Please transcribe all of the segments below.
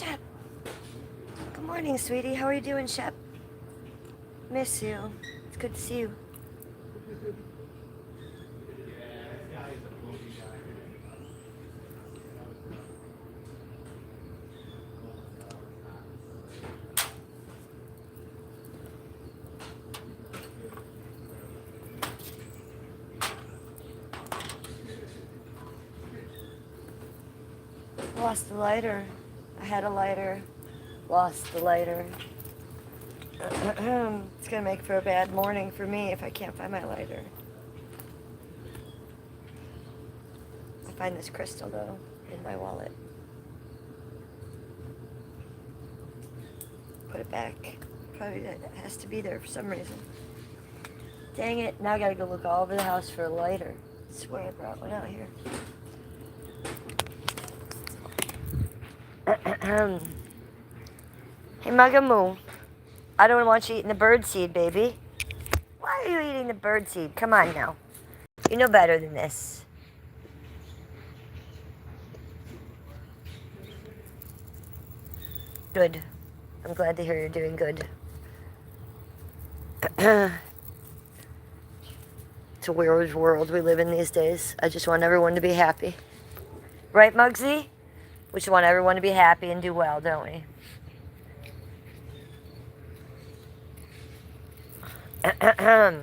Shep. Good morning, sweetie. How are you doing, Shep? Miss you. It's good to see you. Lost the lighter. I had a lighter. Lost the lighter. It's gonna make for a bad morning for me if I can't find my lighter. I find this crystal though in my wallet. Put it back. Probably that has to be there for some reason. Dang it! Now I gotta go look all over the house for a lighter. I swear I brought one out here. Hey, Mugamoo. I don't want you eating the bird seed, baby. Why are you eating the bird seed? Come on now. You know better than this. Good. I'm glad to hear you're doing good. It's a weird world we live in these days. I just want everyone to be happy. Right, Muggsy? We just want everyone to be happy and do well, don't we? I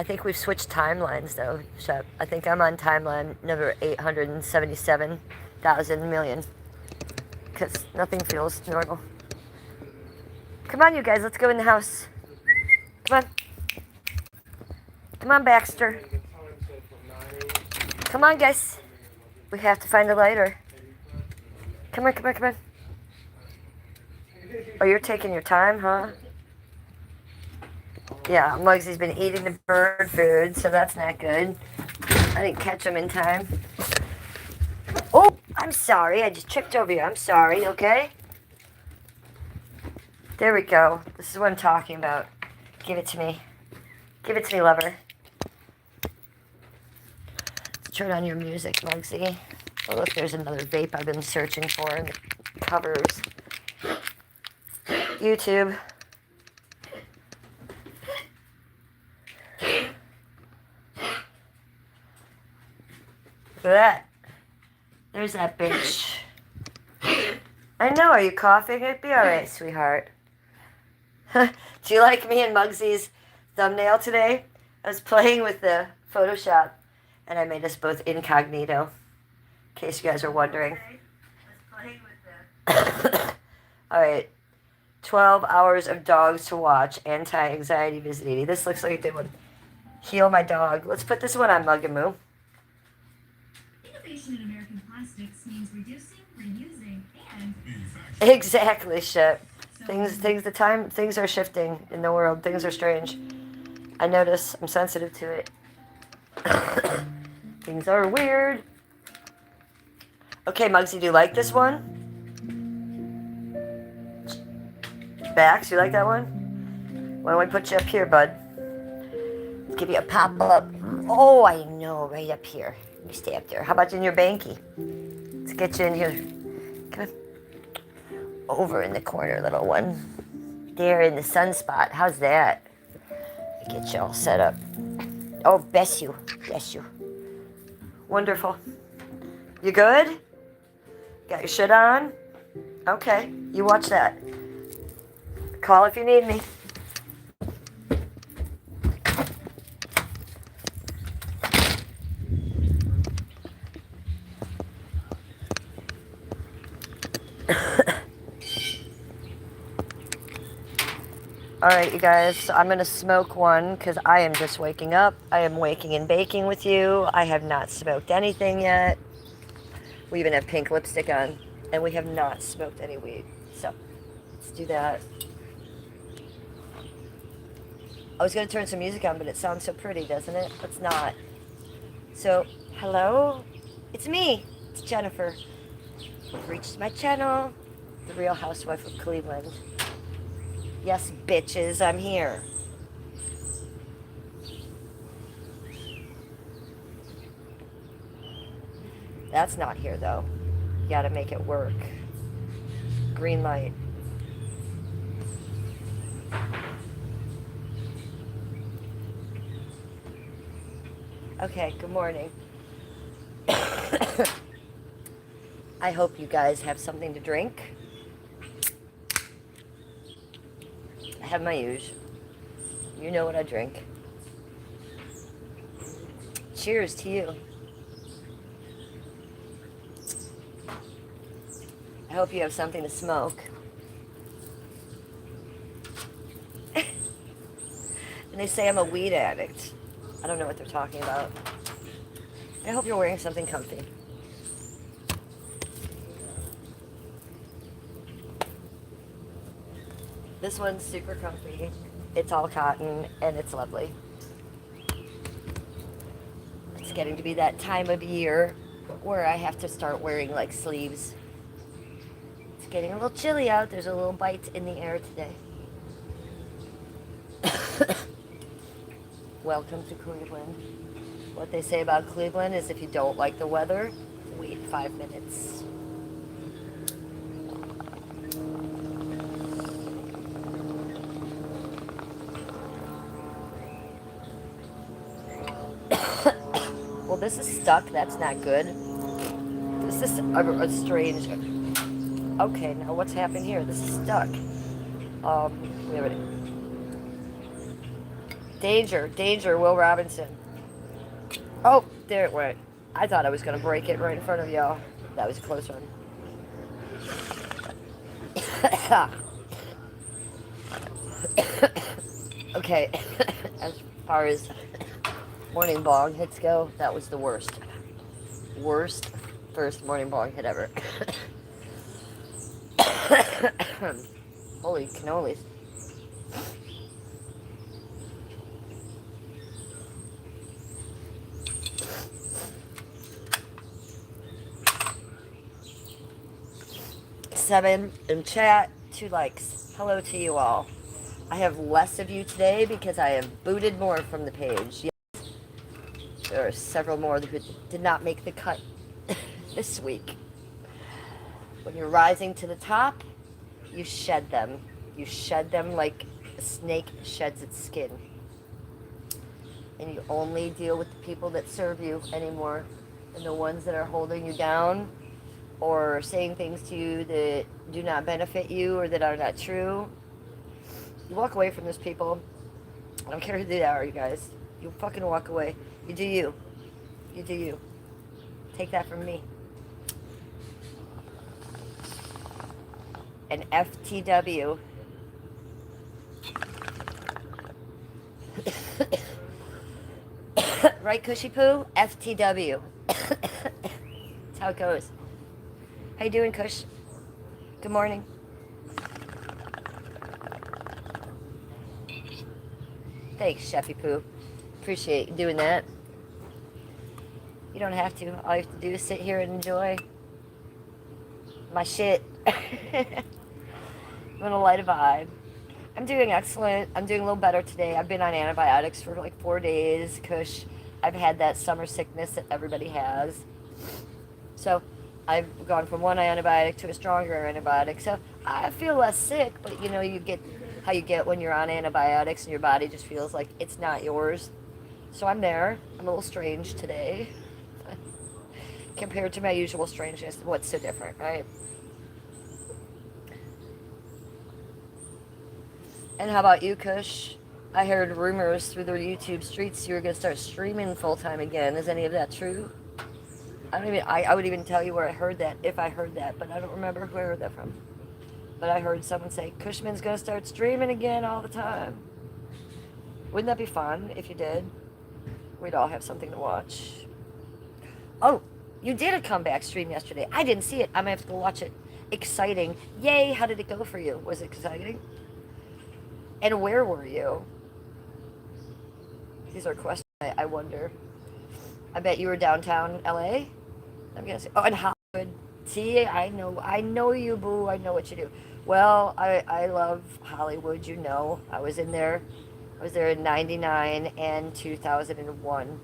think we've switched timelines, though, Shep. I think I'm on timeline number 877,000 million. Because nothing feels normal. Come on, you guys. Let's go in the house. Come on. Come on, Baxter. Come on, guys. We have to find a lighter. Come on, come on, come on. Oh, you're taking your time, huh? Yeah, Muggsy's been eating the bird food, so that's not good. I didn't catch him in time. Oh, I'm sorry. I just tripped over you. I'm sorry, okay? There we go. This is what I'm talking about. Give it to me. Give it to me, lover. Let's turn on your music, Muggsy. Oh, look, there's another vape I've been searching for in the covers. YouTube. Look at that. There's that bitch. I know. Are you coughing? It'd be all right, sweetheart. Do you like me and Muggsy's thumbnail today? I was playing with the Photoshop, and I made us both incognito, in case you guys are wondering. All right. 12 hours of dogs to watch. Anti-anxiety visiting. This looks like it would heal my dog. Let's put this one on Mugamoo. Innovation in American plastics means reducing, reusing, and Exactly, shit. Things are shifting in the world. Things are strange. I notice. I'm sensitive to it. Things are weird. Okay, Muggsy, do you like this one? Bax, you like that one? Why don't we put you up here, bud? Give you a pop-up. Oh, I know, right up here. You stay up there. How about in your banky? Let's get you in here. Come on. Over in the corner, little one. There in the sunspot. How's that? Get you all set up. Oh, bless you. Bless you. Wonderful. You good? Got your shit on? Okay. You watch that. Call if you need me. All right, you guys, so I'm going to smoke one because I am just waking up. I am waking and baking with you. I have not smoked anything yet. We even have pink lipstick on, and we have not smoked any weed. So let's do that. I was going to turn some music on, but it sounds so pretty, doesn't it? Let's not. So, hello? It's me. It's Jennifer. You've reached my channel, The Real Housewife of Cleveland. Yes, bitches, I'm here. That's not here, though. gotta make it work. Green light. Okay, good morning. I hope you guys have something to drink. I have my usual. You know what I drink. Cheers to you. I hope you have something to smoke. And they say I'm a weed addict. I don't know what they're talking about. I hope you're wearing something comfy. This one's super comfy. It's all cotton and it's lovely. It's getting to be that time of year where I have to start wearing like sleeves. It's getting a little chilly out. There's a little bite in the air today. Welcome to Cleveland. What they say about Cleveland is if you don't like the weather, wait 5 minutes. Well, this is stuck. That's not good. This is a strange... Okay, now what's happened here? This is stuck. Wait a minute. Danger, danger, Will Robinson. Oh, there it went. I thought I was going to break it right in front of y'all. That was a close one. Okay, as far as morning bong hits go, that was the worst. Worst first morning bong hit ever. Holy cannolis. Seven in chat, 2 likes. Hello to you all. I have less of you today because I have booted more from the page. Yes, there are several more who did not make the cut this week. When you're rising to the top, you shed them. You shed them like a snake sheds its skin. And you only deal with the people that serve you anymore. And the ones that are holding you down or saying things to you that do not benefit you or that are not true. You walk away from those people. I don't care who they are, you guys. You fucking walk away. You do you. You do you. Take that from me. An FTW. Right, Cushy Poo? FTW. That's how it goes. How you doing, Kush? Good morning. Thanks, Chefy Poo. Appreciate you doing that. You don't have to. All you have to do is sit here and enjoy my shit. I'm gonna light a vibe. I'm doing excellent. I'm doing a little better today. I've been on antibiotics for like 4 days. Kush, I've had that summer sickness that everybody has. So I've gone from one antibiotic to a stronger antibiotic. So I feel less sick, but you know, you get how you get when you're on antibiotics and your body just feels like it's not yours. So I'm there. I'm a little strange today. Compared to my usual strangeness. What's so different, right? And how about you, Kush? I heard rumors through the YouTube streets you were going to start streaming full-time again. Is any of that true? I would even tell you where I heard that, if I heard that, but I don't remember who I heard that from. But I heard someone say, Cushman's going to start streaming again all the time. Wouldn't that be fun if you did? We'd all have something to watch. Oh, you did a comeback stream yesterday. I didn't see it. I'm going to have to go watch it. Exciting. Yay, how did it go for you? Was it exciting? And where were you? These are questions I wonder. I bet you were downtown LA. I'm gonna say, oh, in Hollywood. See, I know you, boo. I know what you do. Well, I love Hollywood. You know, I was there in '99 and 2001.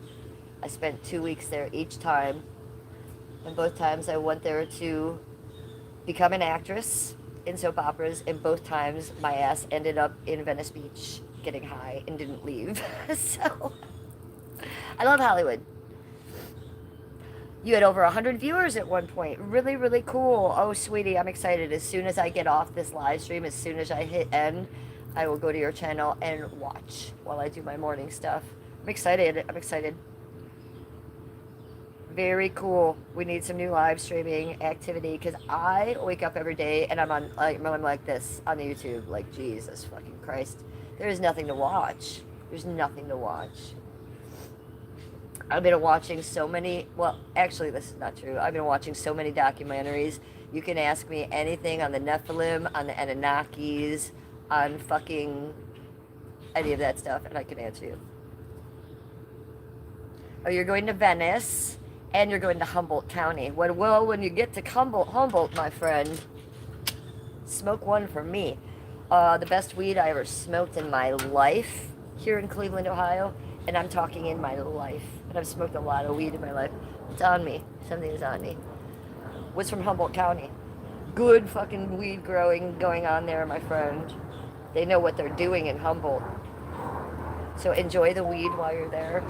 I spent 2 weeks there each time, and both times I went there to become an actress in soap operas, and both times my ass ended up in Venice Beach getting high and didn't leave. So I love Hollywood. You had over 100 viewers at one point. Really, really cool. Oh, sweetie, I'm excited. As soon as I get off this live stream, as soon as I hit end, I will go to your channel and watch while I do my morning stuff. I'm excited. I'm excited. Very cool. We need some new live streaming activity because I wake up every day and I'm like this on YouTube. Like, Jesus fucking Christ. There is nothing to watch. There's nothing to watch. I've been watching so many, well, actually, this is not true. I've been watching so many documentaries. You can ask me anything on the Nephilim, on the Anunnakis, on fucking any of that stuff, and I can answer you. Oh, you're going to Venice, and you're going to Humboldt County. Well, when you get to Humboldt, my friend, smoke one for me. The best weed I ever smoked in my life here in Cleveland, Ohio, and I'm talking in my life. And I've smoked a lot of weed in my life. It's on me. Something is on me. Was from Humboldt County. Good fucking weed growing going on there, my friend. They know what they're doing in Humboldt. So enjoy the weed while you're there.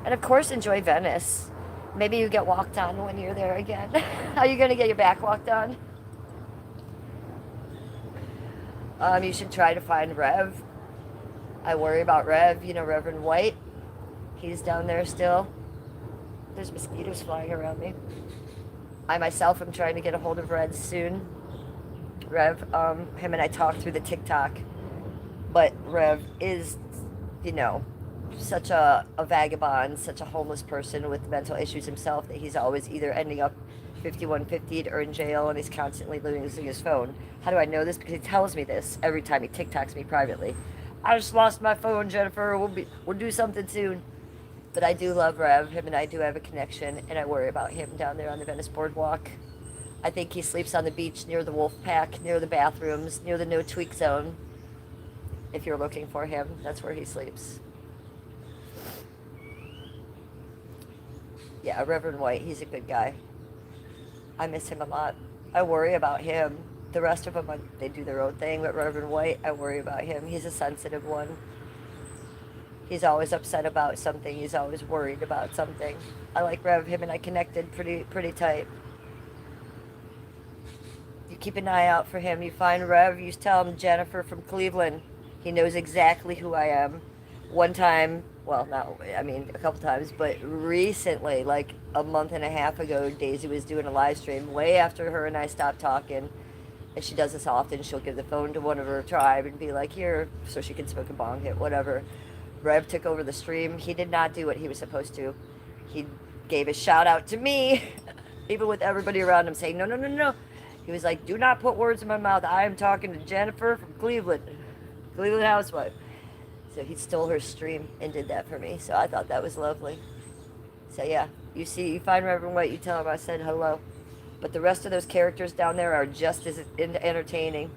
And of course, enjoy Venice. Maybe you get walked on when you're there again. Are you going to get your back walked on? You should try to find Rev. I worry about Rev, you know, Reverend White. He's down there still. There's mosquitoes flying around me. I myself am trying to get a hold of Rev soon. Rev, him and I talked through the TikTok. But Rev is, you know, such a vagabond, such a homeless person with mental issues himself that he's always either ending up 5150'd or in jail, and he's constantly losing his phone. How do I know this? Because he tells me this every time he TikToks me privately. I just lost my phone, Jennifer. We'll do something soon. But I do love Rev. Him and I do have a connection, and I worry about him down there on the Venice Boardwalk. I think he sleeps on the beach near the Wolf Pack, near the bathrooms, near the no tweak zone. If you're looking for him, that's where he sleeps. Yeah, Reverend White, he's a good guy. I miss him a lot. I worry about him. The rest of them, they do their own thing, but Reverend White, I worry about him. He's a sensitive one. He's always upset about something. He's always worried about something. I like Rev. Him and I connected pretty tight. You keep an eye out for him. You find Rev, you tell him Jennifer from Cleveland. He knows exactly who I am. One time, well, a couple times, but recently, like a month and a half ago, Daisy was doing a live stream way after her and I stopped talking. And she does this often. She'll give the phone to one of her tribe and be like, here, so she can smoke a bong hit, whatever. Rev took over the stream. He did not do what he was supposed to. He gave a shout out to me, even with everybody around him saying, no. He was like, do not put words in my mouth. I am talking to Jennifer from Cleveland Housewife. So he stole her stream and did that for me. So I thought that was lovely. So yeah, you find Reverend White, you tell him I said hello. But the rest of those characters down there are just as entertaining.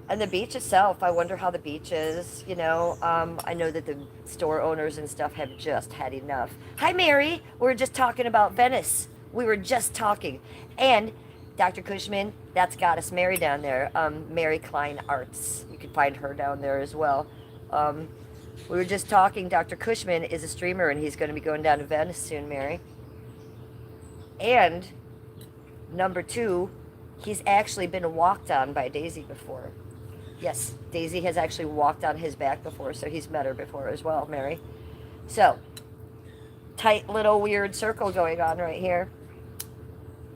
And the beach itself, I wonder how the beach is, you know. I know that the store owners and stuff have just had enough. Hi, Mary. We were just talking about Venice. We were just talking. And Dr. Cushman, that's Goddess Mary down there. Mary Klein Arts. You can find her down there as well. We were just talking. Dr. Cushman is a streamer, and he's going to be going down to Venice soon, Mary. And number 2, he's actually been walked on by Daisy before. Yes, Daisy has actually walked on his back before, so he's met her before as well, Mary. So, tight little weird circle going on right here.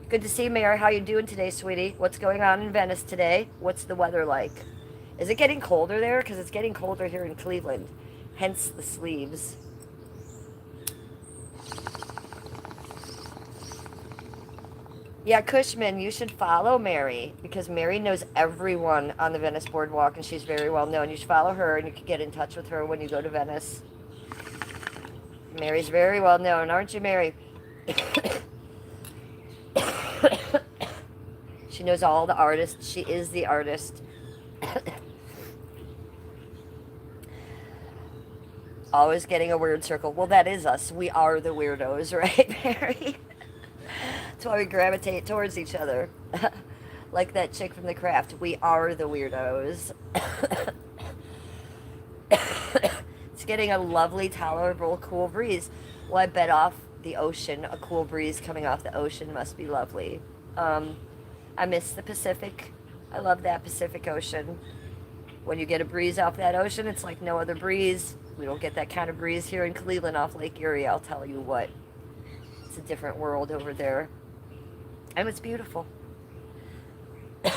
Good to see you, Mary. How you doing today, sweetie? What's going on in Venice today? What's the weather like? Is it getting colder there? Because it's getting colder here in Cleveland. Hence the sleeves. Yeah, Cushman, you should follow Mary because Mary knows everyone on the Venice Boardwalk and she's very well known. You should follow her and you can get in touch with her when you go to Venice. Mary's very well known, aren't you, Mary? She knows all the artists. She is the artist. Always getting a weird circle. Well, that is us. We are the weirdos, right, Mary? That's why we gravitate towards each other. Like that chick from The Craft. We are the weirdos. It's getting a lovely, tolerable, cool breeze. Well, I bet off the ocean. A cool breeze coming off the ocean must be lovely. I miss the Pacific. I love that Pacific Ocean. When you get a breeze off that ocean, it's like no other breeze. We don't get that kind of breeze here in Cleveland off Lake Erie, I'll tell you what. It's a different world over there. And it's beautiful. I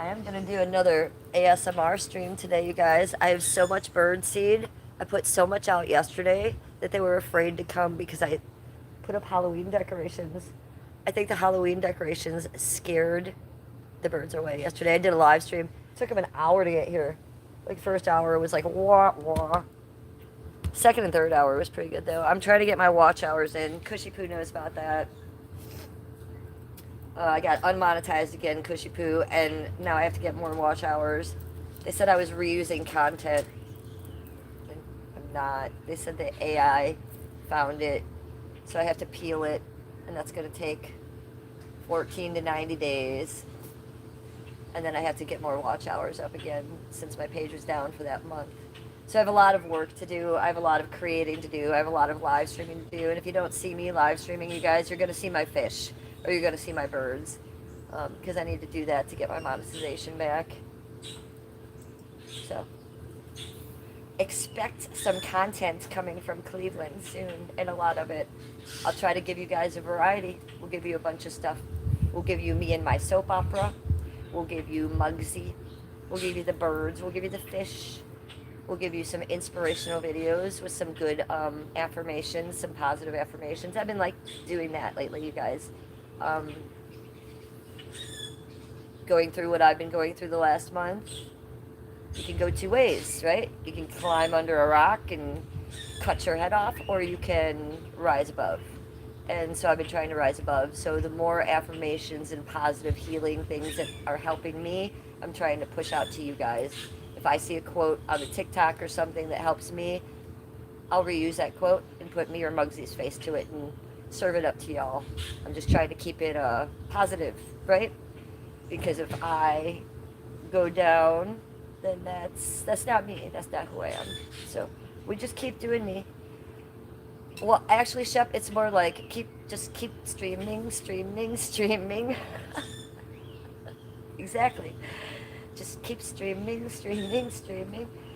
am going to do another ASMR stream today, you guys. I have so much bird seed. I put so much out yesterday that they were afraid to come because I put up Halloween decorations. I think the Halloween decorations scared the birds away yesterday. I did a live stream. It took them an hour to get here. Like, first hour was like, wah, wah. Second and third hour was pretty good, though. I'm trying to get my watch hours in. Cushy Poo knows about that. I got unmonetized again, Cushy Poo, and now I have to get more watch hours. They said I was reusing content. I'm not. They said the AI found it, so I have to peel it, and that's going to take 14 to 90 days. And then I have to get more watch hours up again since my page was down for that month. So I have a lot of work to do. I have a lot of creating to do. I have a lot of live streaming to do. And if you don't see me live streaming, you guys, you're going to see my fish. Or you're going to see my birds. Because I need to do that to get my monetization back. So, expect some content coming from Cleveland soon. And a lot of it. I'll try to give you guys a variety. We'll give you a bunch of stuff. We'll give you me and my soap opera. We'll give you Muggsy. We'll give you the birds. We'll give you the fish. We'll give you some inspirational videos with some good affirmations, some positive affirmations. I've been like doing that lately, you guys. Going through what I've been going through the last month. You can go two ways, right? You can climb under a rock and cut your head off, or you can rise above. And so I've been trying to rise above. So the more affirmations and positive healing things that are helping me, I'm trying to push out to you guys. If I see a quote on the TikTok or something that helps me, I'll reuse that quote and put me or Muggsy's face to it and serve it up to y'all. I'm just trying to keep it positive, right? Because if I go down, then that's not me. That's not who I am. So we just keep doing me. Well, actually, Shep, it's more like keep streaming. Exactly. Just keep streaming.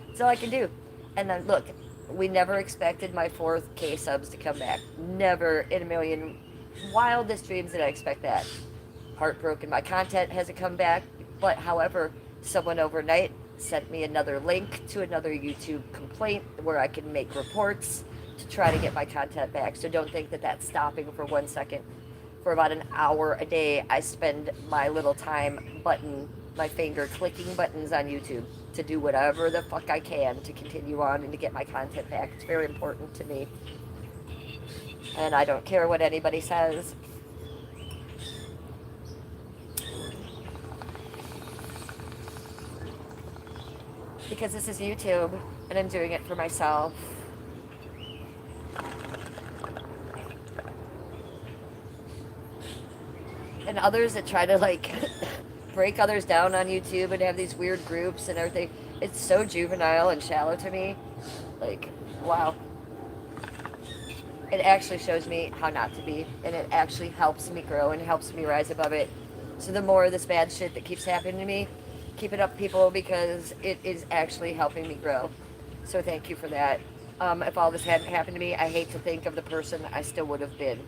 That's all I can do. And then, look, we never expected my 4K subs to come back. Never in a million wildest dreams did I expect that. Heartbroken. My content hasn't come back. But, however, someone overnight sent me another link to another YouTube complaint where I can make reports to try to get my content back. So don't think that that's stopping for 1 second. For about an hour a day, I spend my little time my finger clicking buttons on YouTube to do whatever the fuck I can to continue on and to get my content back. It's very important to me. And I don't care what anybody says. Because this is YouTube and I'm doing it for myself. And others that try to like break others down on YouTube and have these weird groups and everything. It's so juvenile and shallow to me. Like, wow. It actually shows me how not to be, and it actually helps me grow and helps me rise above it. So the more of this bad shit that keeps happening to me, keep it up, people, because it is actually helping me grow. So thank you for that. If all this hadn't happened to me, I hate to think of the person I still would have been.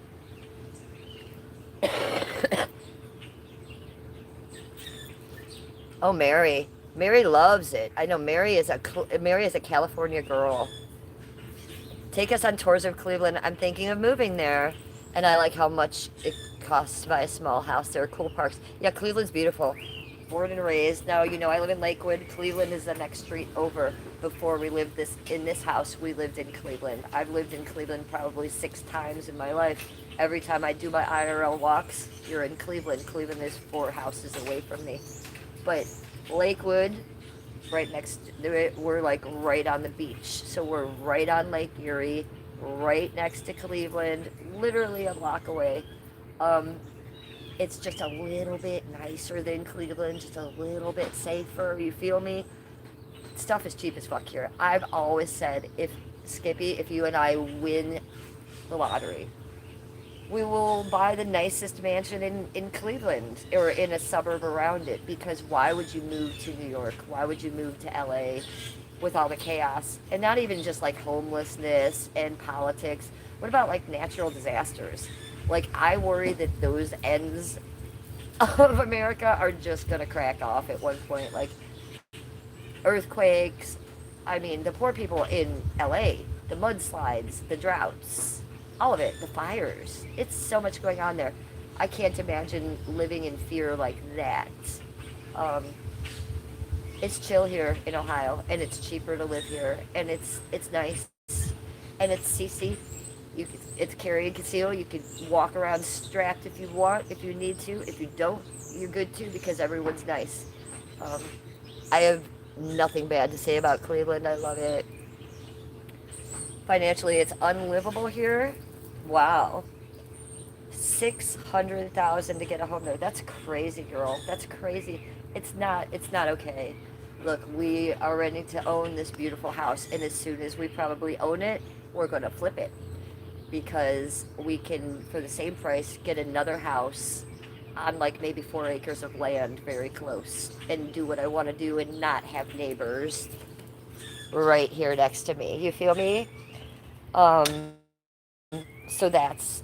Oh, Mary. Mary loves it. I know Mary is a California girl. Take us on tours of Cleveland. I'm thinking of moving there. And I like how much it costs to buy a small house. There are cool parks. Yeah, Cleveland's beautiful. Born and raised. Now, you know, I live in Lakewood. Cleveland is the next street over. Before we lived in this house, we lived in Cleveland. I've lived in Cleveland probably 6 times in my life. Every time I do my IRL walks, you're in Cleveland. Cleveland is 4 houses away from me. But Lakewood right next to it. We're like right on the beach. So we're right on Lake Erie, right next to Cleveland, literally a block away. Um, it's just a little bit nicer than Cleveland, just a little bit safer. You feel me? Stuff is cheap as fuck here. I've always said, if Skippy, if you and I win the lottery, we will buy the nicest mansion in Cleveland or in a suburb around it, because why would you move to New York? Why would you move to LA with all the chaos? And not even just like homelessness and politics. What about like natural disasters? Like, I worry that those ends of America are just gonna crack off at one point. Like earthquakes. I mean, the poor people in LA, the mudslides, the droughts, all of it, the fires. It's so much going on there. I can't imagine living in fear like that. Um, it's chill here in Ohio, and it's cheaper to live here, and it's nice, and it's CC. It's carry and conceal. You can walk around strapped if you want, if you need to. If you don't, you're good too, because everyone's nice. Um, I have nothing bad to say about Cleveland. I love it. Financially, it's unlivable here. Wow, 600,000 to get a home there. That's crazy, girl. That's crazy. It's not. It's not okay. Look, we are ready to own this beautiful house, and as soon as we probably own it, we're gonna flip it, because we can, for the same price, get another house on like maybe 4 acres of land very close, and do what I want to do and not have neighbors right here next to me. You feel me? So that's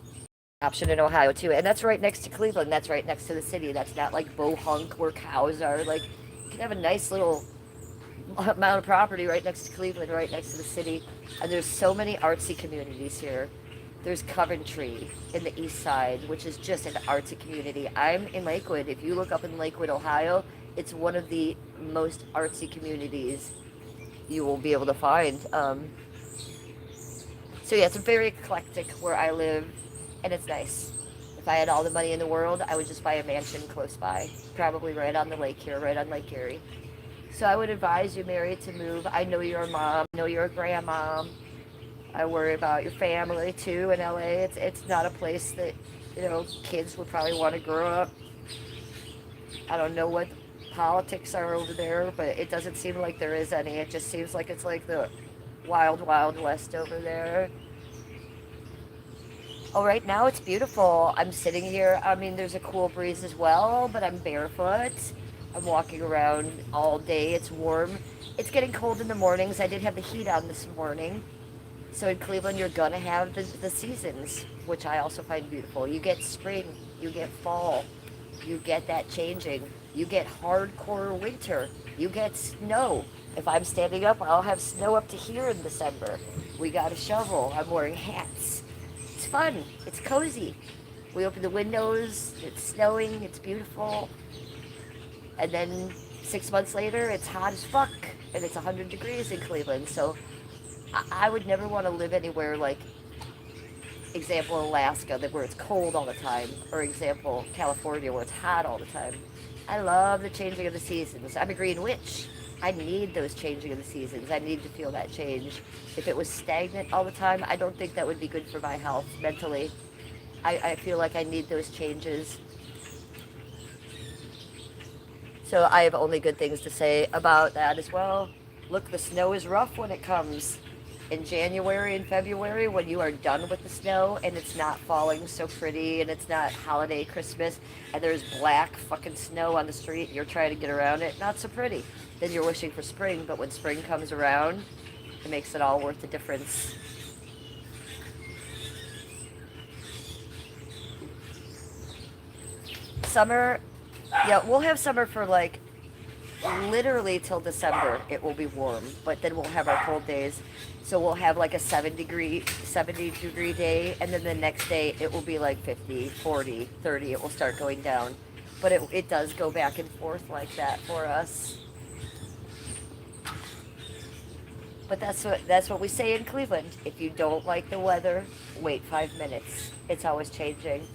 option in Ohio too, and that's right next to Cleveland. That's right next to the city. That's not like Bohunk where cows are. Like, you can have a nice little amount of property right next to Cleveland, right next to the city. And there's so many artsy communities here. There's Coventry in the east side, which is just an artsy community. I'm in Lakewood. If you look up in Lakewood, Ohio, it's one of the most artsy communities you will be able to find. So yeah, it's very eclectic where I live, and it's nice. If I had all the money in the world, I would just buy a mansion close by, probably right on the lake here, right on Lake Erie. So I would advise you, Mary, to move. I know you're a mom. I know you're a grandma. I worry about your family too in LA. It's not a place that, kids would probably want to grow up. I don't know what politics are over there, but it doesn't seem like there is any. It just seems like it's like the wild, wild west over there. Oh, right now it's beautiful. I'm sitting here. I mean, there's a cool breeze as well, but I'm barefoot. I'm walking around all day. It's warm. It's getting cold in the mornings. I did have the heat on this morning. So in Cleveland, you're going to have the seasons, which I also find beautiful. You get spring, you get fall, you get that changing. You get hardcore winter, you get snow. If I'm standing up, I'll have snow up to here in December. We got a shovel. I'm wearing hats. It's fun. It's cozy. We open the windows. It's snowing. It's beautiful. And then 6 months later, it's hot as fuck, and it's 100 degrees in Cleveland. So I would never want to live anywhere like, example, Alaska, where it's cold all the time, or example, California, where it's hot all the time. I love the changing of the seasons. I'm a green witch. I need those changing of the seasons. I need to feel that change. If it was stagnant all the time, I don't think that would be good for my health mentally. I feel like I need those changes. So I have only good things to say about that as well. Look, the snow is rough when it comes in January and February, when you are done with the snow and it's not falling so pretty and it's not holiday Christmas and there's black fucking snow on the street and you're trying to get around it. Not so pretty. Then you're wishing for spring, but when spring comes around, it makes it all worth the difference. Summer, yeah, we'll have summer for like literally till December. It will be warm, but then we'll have our cold days. So we'll have like a 70 degree day, and then the next day it will be like 50, 40, 30. It will start going down. But it does go back and forth like that for us. But that's what we say in Cleveland. If you don't like the weather, wait 5 minutes. It's always changing.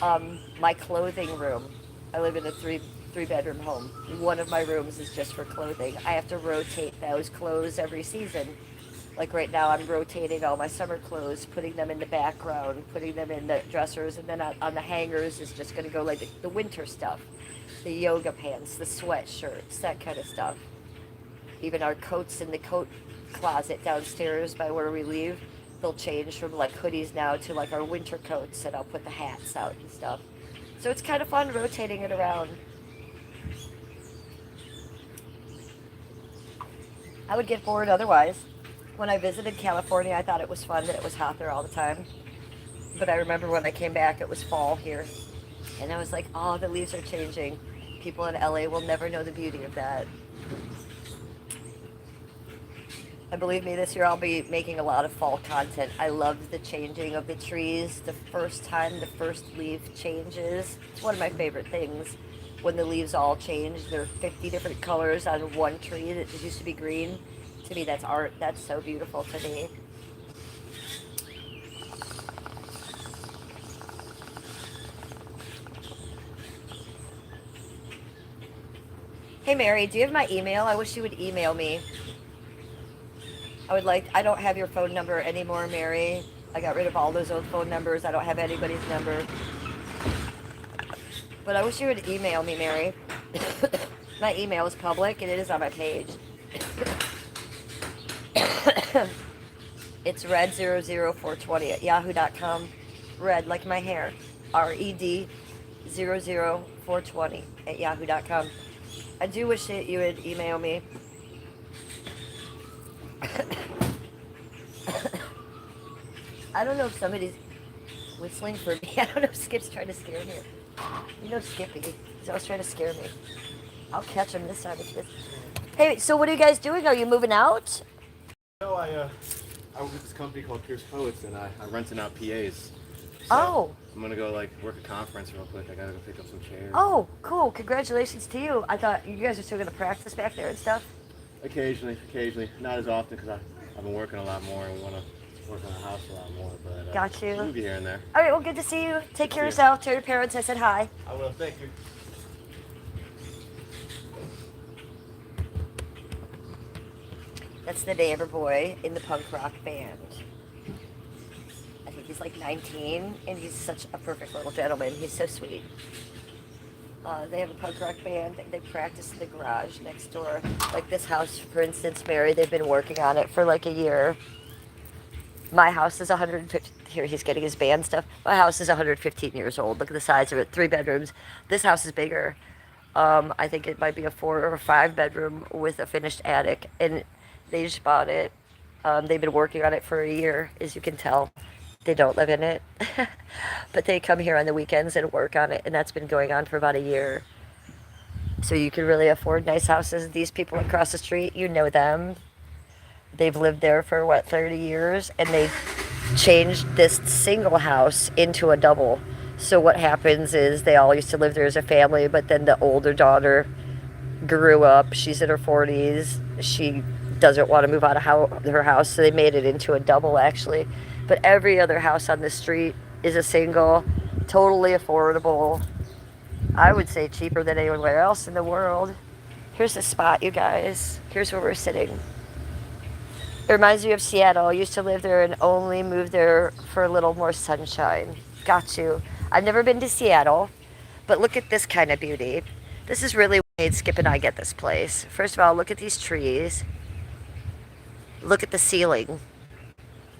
My clothing room. I live in a three-bedroom home. One of my rooms is just for clothing. I have to rotate those clothes every season. Like right now, I'm rotating all my summer clothes, putting them in the background, putting them in the dressers, and then on the hangers is just going to go like the winter stuff, the yoga pants, the sweatshirts, that kind of stuff. Even our coats in the coat closet downstairs by where we leave, they'll change from like hoodies now to like our winter coats, and I'll put the hats out and stuff. So it's kind of fun rotating it around. I would get bored otherwise. When I visited California, I thought it was fun that it was hot there all the time. But I remember when I came back, it was fall here. And I was like, oh, the leaves are changing. People in LA will never know the beauty of that. And believe me, this year I'll be making a lot of fall content. I love the changing of the trees. The first time the first leaf changes. It's one of my favorite things. When the leaves all change, there are 50 different colors on one tree that used to be green. To me, that's art. That's so beautiful to me. Hey Mary, do you have my email? I wish you would email me. I don't have your phone number anymore, Mary. I got rid of all those old phone numbers. I don't have anybody's number. But I wish you would email me, Mary. My email is public and it is on my page. It's red00420 at yahoo.com. Red like my hair. RED 00420 at yahoo.com. I do wish that you would email me. I don't know if somebody's whistling for me. I don't know if Skip's trying to scare me. You know Skippy. He's always trying to scare me. I'll catch him this time. Hey, so what are you guys doing? Are you moving out? No, I work with this company called Pierce Poets, and I'm renting out PAs. So Oh. I'm gonna go like work a conference real quick. I gotta go pick up some chairs. Oh, cool. Congratulations to you. I thought you guys are still going to practice back there and stuff. Occasionally, not as often because I've been working a lot more and we want to work on the house a lot more. But Got you. we'll be here and there. All right, well, good to see you. Take care of yourself. Tell your parents I said hi. I will. Thank you. That's the neighbor boy in the punk rock band. I think he's like 19, and he's such a perfect little gentleman. He's so sweet. They have a punk rock band. They practice in the garage next door. Like this house, for instance, Mary, they've been working on it for like a year. My house is 150. Here, he's getting his band stuff. My house is 115 years old. Look at the size of it. 3 bedrooms. This house is bigger. I think it might be a 4 or 5 bedroom with a finished attic. And they just bought it. They've been working on it for a year, as you can tell. They don't live in it. But they come here on the weekends and work on it. And that's been going on for about a year. So you can really afford nice houses. These people across the street, you know them. They've lived there for, 30 years? And they changed this single house into a double. So what happens is they all used to live there as a family, but then the older daughter grew up. She's in her 40s. She doesn't want to move out of her house, so they made it into a double, actually. But every other house on the street is a single, totally affordable. I would say cheaper than anywhere else in the world. Here's the spot, you guys. Here's where we're sitting. It reminds me of Seattle. I used to live there and only moved there for a little more sunshine. Got you. I've never been to Seattle, but look at this kind of beauty. This is really what made Skip and I get this place. First of all, look at these trees. Look at the ceiling.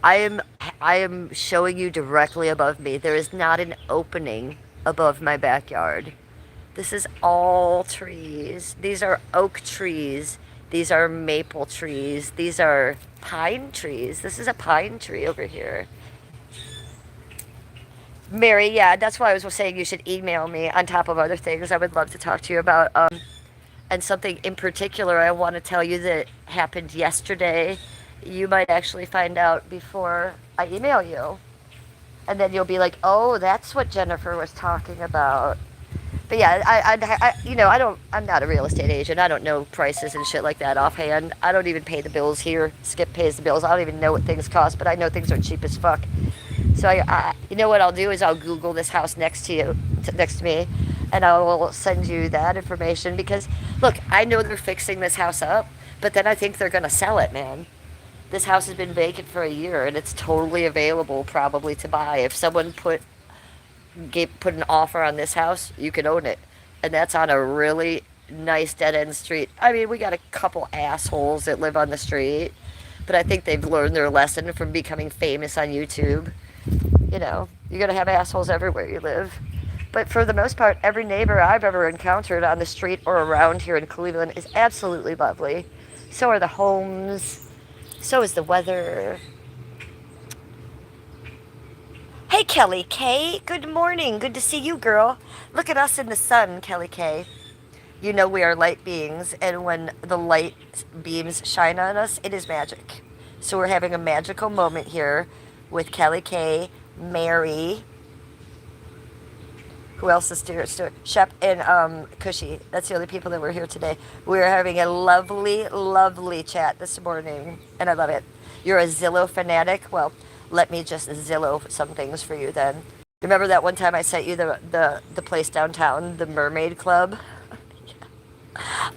I am showing you directly above me. There is not an opening above my backyard. This is all trees. These are oak trees. These are maple trees. These are pine trees. This is a pine tree over here. Mary, yeah, that's why I was saying you should email me on top of other things I would love to talk to you about. And something in particular I want to tell you that happened yesterday. You might actually find out before I email you. And then you'll be like, oh, that's what Jennifer was talking about. But yeah, I'm not a real estate agent. I don't know prices and shit like that offhand. I don't even pay the bills here. Skip pays the bills. I don't even know what things cost, but I know things are cheap as fuck. So you know what I'll do is I'll Google this house next to me, and I will send you that information because, look, I know they're fixing this house up, but then I think they're going to sell it, man. This house has been vacant for a year and it's totally available probably to buy. If someone put an offer on this house, you can own it. And that's on a really nice dead end street. I mean, we got a couple assholes that live on the street, but I think they've learned their lesson from becoming famous on YouTube. You know, you're going to have assholes everywhere you live. But for the most part, every neighbor I've ever encountered on the street or around here in Cleveland is absolutely lovely. So are the homes. So is the weather. Hey, Kelly K. Good morning. Good to see you, girl. Look at us in the sun, Kelly K. You know we are light beings, and when the light beams shine on us, it is magic. So we're having a magical moment here with Kelly K, Mary. Who else is Stuart? Shep and Cushy. That's the only people that were here today. We're having a lovely, lovely chat this morning, and I love it. You're a Zillow fanatic? Well, let me just Zillow some things for you then. Remember that one time I sent you the place downtown, the Mermaid Club?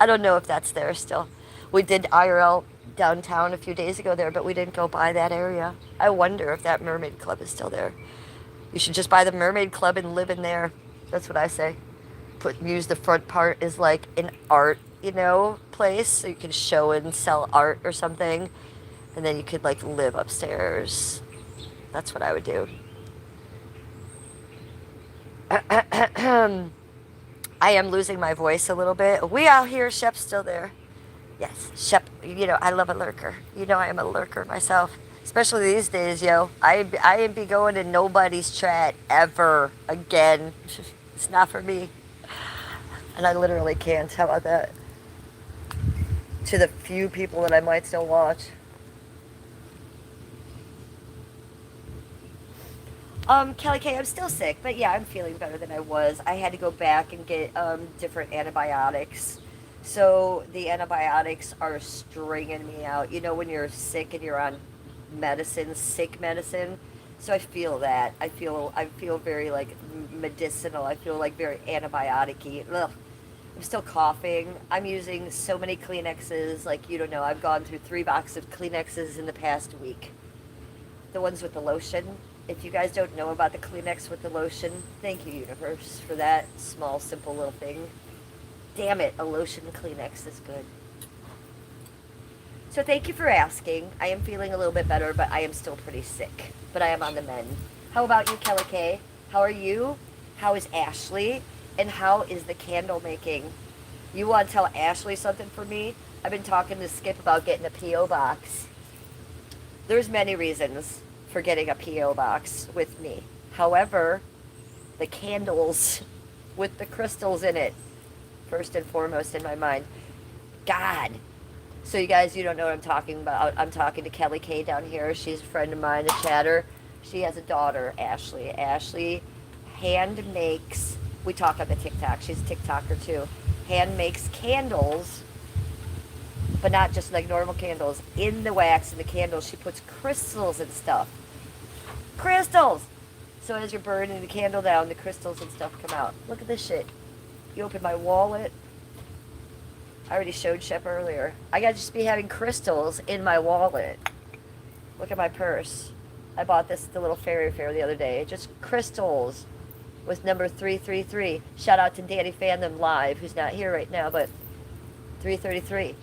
I don't know if that's there still. We did IRL downtown a few days ago there, but we didn't go by that area. I wonder if that Mermaid Club is still there. You should just buy the Mermaid Club and live in there. That's what I say. Use the front part as like an art, place, so you can show and sell art or something, and then you could like live upstairs. That's what I would do. I am losing my voice a little bit. We out here, Shep's still there. Yes, Shep, I love a lurker. I am a lurker myself. Especially these days, yo. I ain't be going in nobody's chat ever again. It's not for me. And I literally can't. How about that? To the few people that I might still watch. Kelly K, I'm still sick, but yeah, I'm feeling better than I was. I had to go back and get different antibiotics. So the antibiotics are stringing me out. When you're sick and you're on medicine, sick medicine. So I feel that. I feel very like medicinal. I feel like very antibiotic-y. Ugh. I'm still coughing. I'm using so many Kleenexes. Like, you don't know, I've gone through 3 boxes of Kleenexes in the past week. The ones with the lotion. If you guys don't know about the Kleenex with the lotion, thank you, universe, for that small, simple little thing. Damn it, a lotion Kleenex is good. So thank you for asking. I am feeling a little bit better, but I am still pretty sick. But I am on the mend. How about you, Kelly K? How are you? How is Ashley? And how is the candle making? You want to tell Ashley something for me? I've been talking to Skip about getting a P.O. box. There's many reasons for getting a P.O. box with me. However, the candles with the crystals in it, first and foremost in my mind. God. So you guys, you don't know what I'm talking about. I'm talking to Kelly K down here. She's a friend of mine, a chatter. She has a daughter, Ashley. Ashley hand makes, we talk on the TikTok. She's a TikToker too. Hand makes candles, but not just like normal candles. In the wax in the candles, she puts crystals and stuff. Crystals! So as you're burning the candle down, the crystals and stuff come out. Look at this shit. You open my wallet. I already showed Shep earlier. I gotta just be having crystals in my wallet. Look at my purse. I bought this at the little fairy fair the other day. Just crystals with number 333. Shout out to Danny Fandom Live, who's not here right now, but 333.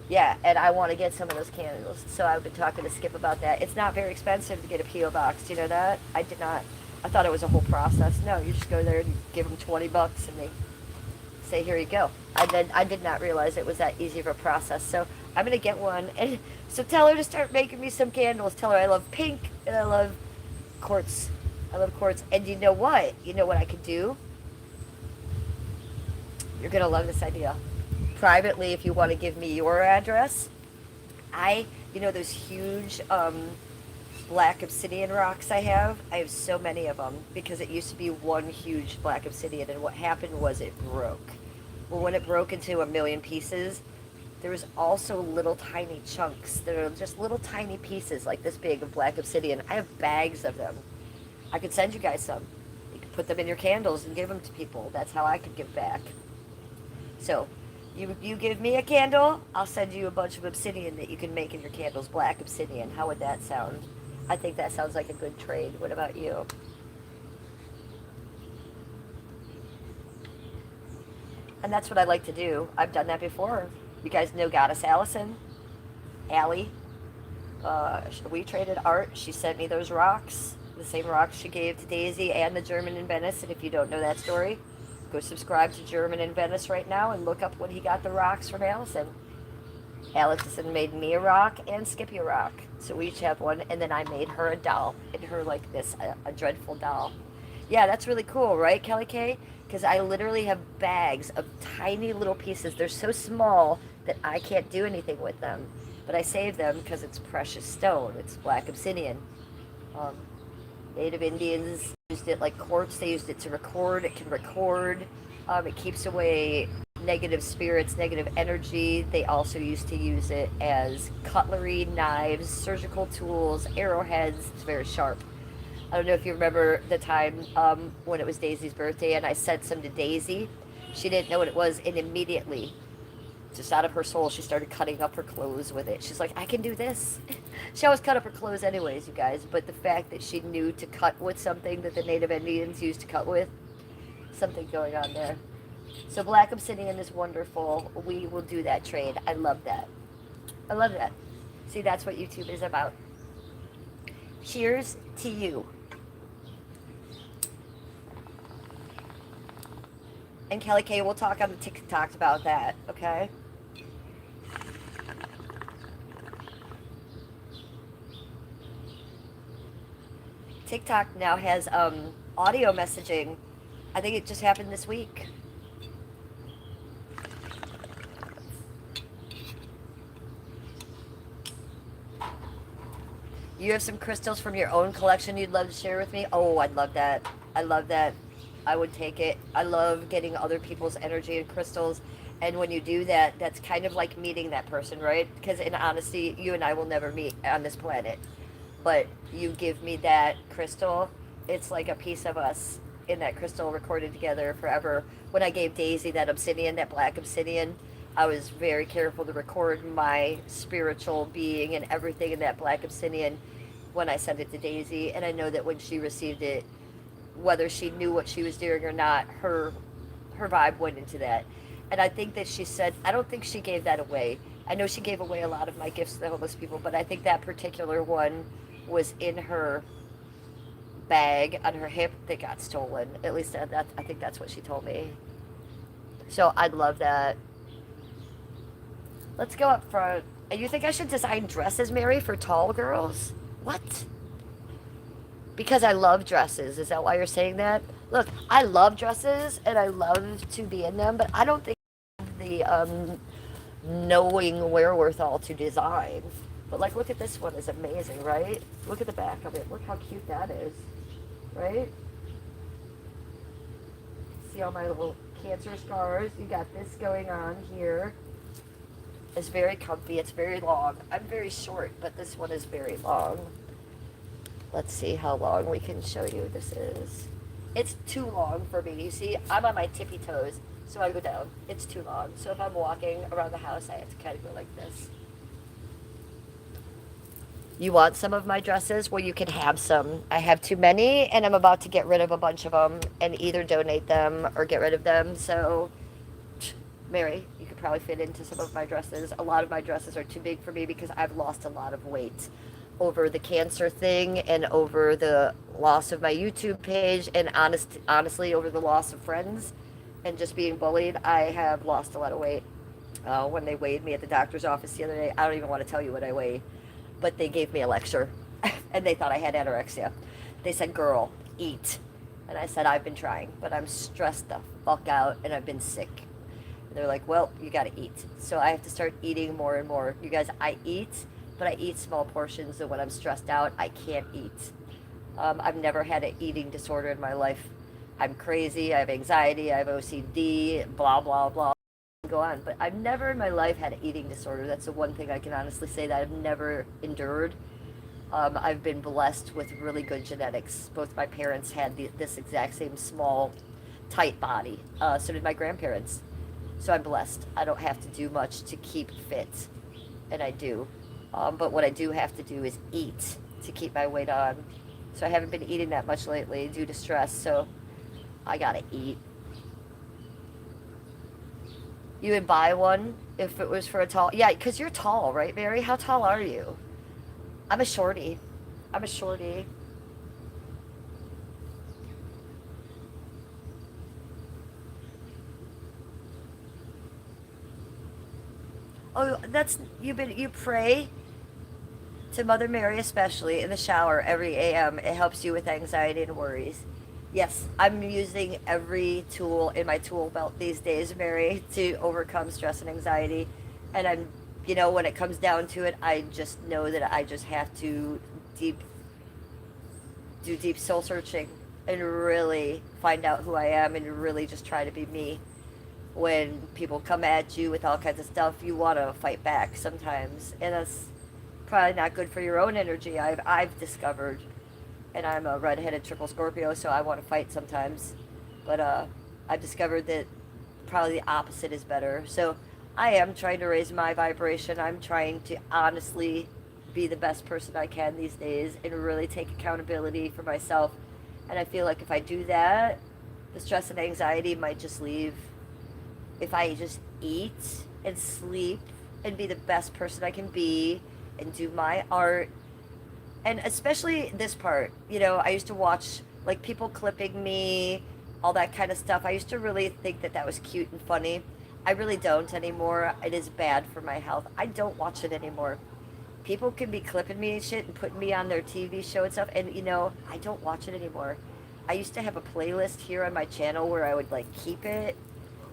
Yeah, and I want to get some of those candles. So I've been talking to Skip about that. It's not very expensive to get a P.O. box. Do you know that? I did not. I thought it was a whole process. No, you just go there and give them $20 and they say, here you go. I did not realize it was that easy of a process. So I'm going to get one. And so tell her to start making me some candles. Tell her I love pink and I love quartz. I love quartz. And you know what? You know what I could do? You're going to love this idea. Privately, if you want to give me your address, those huge black obsidian rocks I have so many of them because it used to be one huge black obsidian, and what happened was it broke. Well, when it broke into a million pieces, there was also little tiny chunks that are just little tiny pieces like this big of black obsidian. I have bags of them. I could send you guys some. You could put them in your candles and give them to people. That's how I could give back. So, you give me a candle, I'll send you a bunch of obsidian that you can make in your candles, black obsidian. How would that sound? I think that sounds like a good trade. What about you? And that's what I like to do. I've done that before. You guys know Goddess Allison? Allie? We traded art. She sent me those rocks. The same rocks she gave to Daisy and the German in Venice. And if you don't know that story, go subscribe to German in Venice right now and look up when he got the rocks from Allison. Allison made me a rock and Skippy a rock. So we each have one. And then I made her a doll. And her like this, a dreadful doll. Yeah, that's really cool, right, Kelly Kay? Because I literally have bags of tiny little pieces. They're so small that I can't do anything with them. But I save them because it's precious stone. It's black obsidian. Native Indians used it like quartz. They used it to record. It can record. It keeps away negative spirits, negative energy. They also used to use it as cutlery, knives, surgical tools, arrowheads. It's very sharp. I don't know if you remember the time when it was Daisy's birthday and I sent some to Daisy. She didn't know what it was, and immediately, just out of her soul, she started cutting up her clothes with it. She's like, I can do this. She always cut up her clothes anyways, you guys, but the fact that she knew to cut with something that the Native Indians used to cut with, something going on there. So black obsidian is wonderful. We will do that trade. I love that. I love that. See, that's what YouTube is about. Cheers to you. And Kelly Kay, we'll talk on the TikTok about that, okay? TikTok now has audio messaging. I think it just happened this week. You have some crystals from your own collection you'd love to share with me? Oh, I'd love that. I love that. I would take it. I love getting other people's energy and crystals. And when you do that, that's kind of like meeting that person, right? Because in honesty, you and I will never meet on this planet. But you give me that crystal, it's like a piece of us in that crystal recorded together forever. When I gave Daisy that obsidian, that black obsidian, I was very careful to record my spiritual being and everything in that black obsidian when I sent it to Daisy. And I know that when she received it, whether she knew what she was doing or not, her vibe went into that. And I think that she said, I don't think she gave that away. I know she gave away a lot of my gifts to the homeless people, but I think that particular one was in her bag on her hip that got stolen. At least I think that's what she told me. So I'd love that. Let's go up front. And you think I should design dresses, Mary, for tall girls? What? Because I love dresses. Is that why you're saying that? Look, I love dresses and I love to be in them, but I don't think I have the knowing wherewithal to design. But like, look at this one. It's amazing, right? Look at the back of it. Look how cute that is, right? See all my little cancer scars? You got this going on here. It's very comfy. It's very long. I'm very short, but this one is very long. Let's see how long we can show you this is. It's too long for me. You see, I'm on my tippy toes, so I go down. It's too long. So if I'm walking around the house, I have to kind of go like this. You want some of my dresses? Well, you can have some. I have too many, and I'm about to get rid of a bunch of them and either donate them or get rid of them. So, Mary, you could probably fit into some of my dresses. A lot of my dresses are too big for me because I've lost a lot of weight over the cancer thing and over the loss of my YouTube page and honestly over the loss of friends and just being bullied. I have lost a lot of weight. When they weighed me at the doctor's office the other day, I don't even want to tell you what I weighed, but they gave me a lecture and they thought I had anorexia. They said, girl, eat. And I said, I've been trying, but I'm stressed the fuck out and I've been sick. And they're like, well, you got to eat. So I have to start eating more and more. You guys, I eat, but I eat small portions, and when I'm stressed out, I can't eat. I've never had an eating disorder in my life. I'm crazy, I have anxiety, I have OCD, blah, blah, blah, go on. But I've never in my life had an eating disorder. That's the one thing I can honestly say that I've never endured. I've been blessed with really good genetics. Both my parents had this exact same small, tight body. So did my grandparents. So I'm blessed. I don't have to do much to keep fit, and I do. But what I do have to do is eat to keep my weight on. So I haven't been eating that much lately due to stress. So I gotta eat. You would buy one if it was for a tall. Yeah, because you're tall, right, Mary? How tall are you? I'm a shorty. I'm a shorty. Oh, that's you pray to Mother Mary especially in the shower every AM. It helps you with anxiety and worries. Yes, I'm using every tool in my tool belt these days, Mary, to overcome stress and anxiety. And when it comes down to it, I just know that I just have to deep do deep soul searching and really find out who I am and really just try to be me. When people come at you with all kinds of stuff, you want to fight back sometimes, and that's probably not good for your own energy. I've discovered, and I'm a redheaded triple Scorpio, so I want to fight sometimes, but I've discovered that probably the opposite is better. So I am trying to raise my vibration. I'm trying to honestly be the best person I can these days and really take accountability for myself. And I feel like if I do that, the stress and anxiety might just leave. If I just eat and sleep and be the best person I can be and do my art, and especially this part, I used to watch like people clipping me, all that kind of stuff. I used to really think that that was cute and funny. I really don't anymore. It is bad for my health. I don't watch it anymore. People can be clipping me and shit and putting me on their TV show and stuff, and I don't watch it anymore. I used to have a playlist here on my channel where I would like keep it.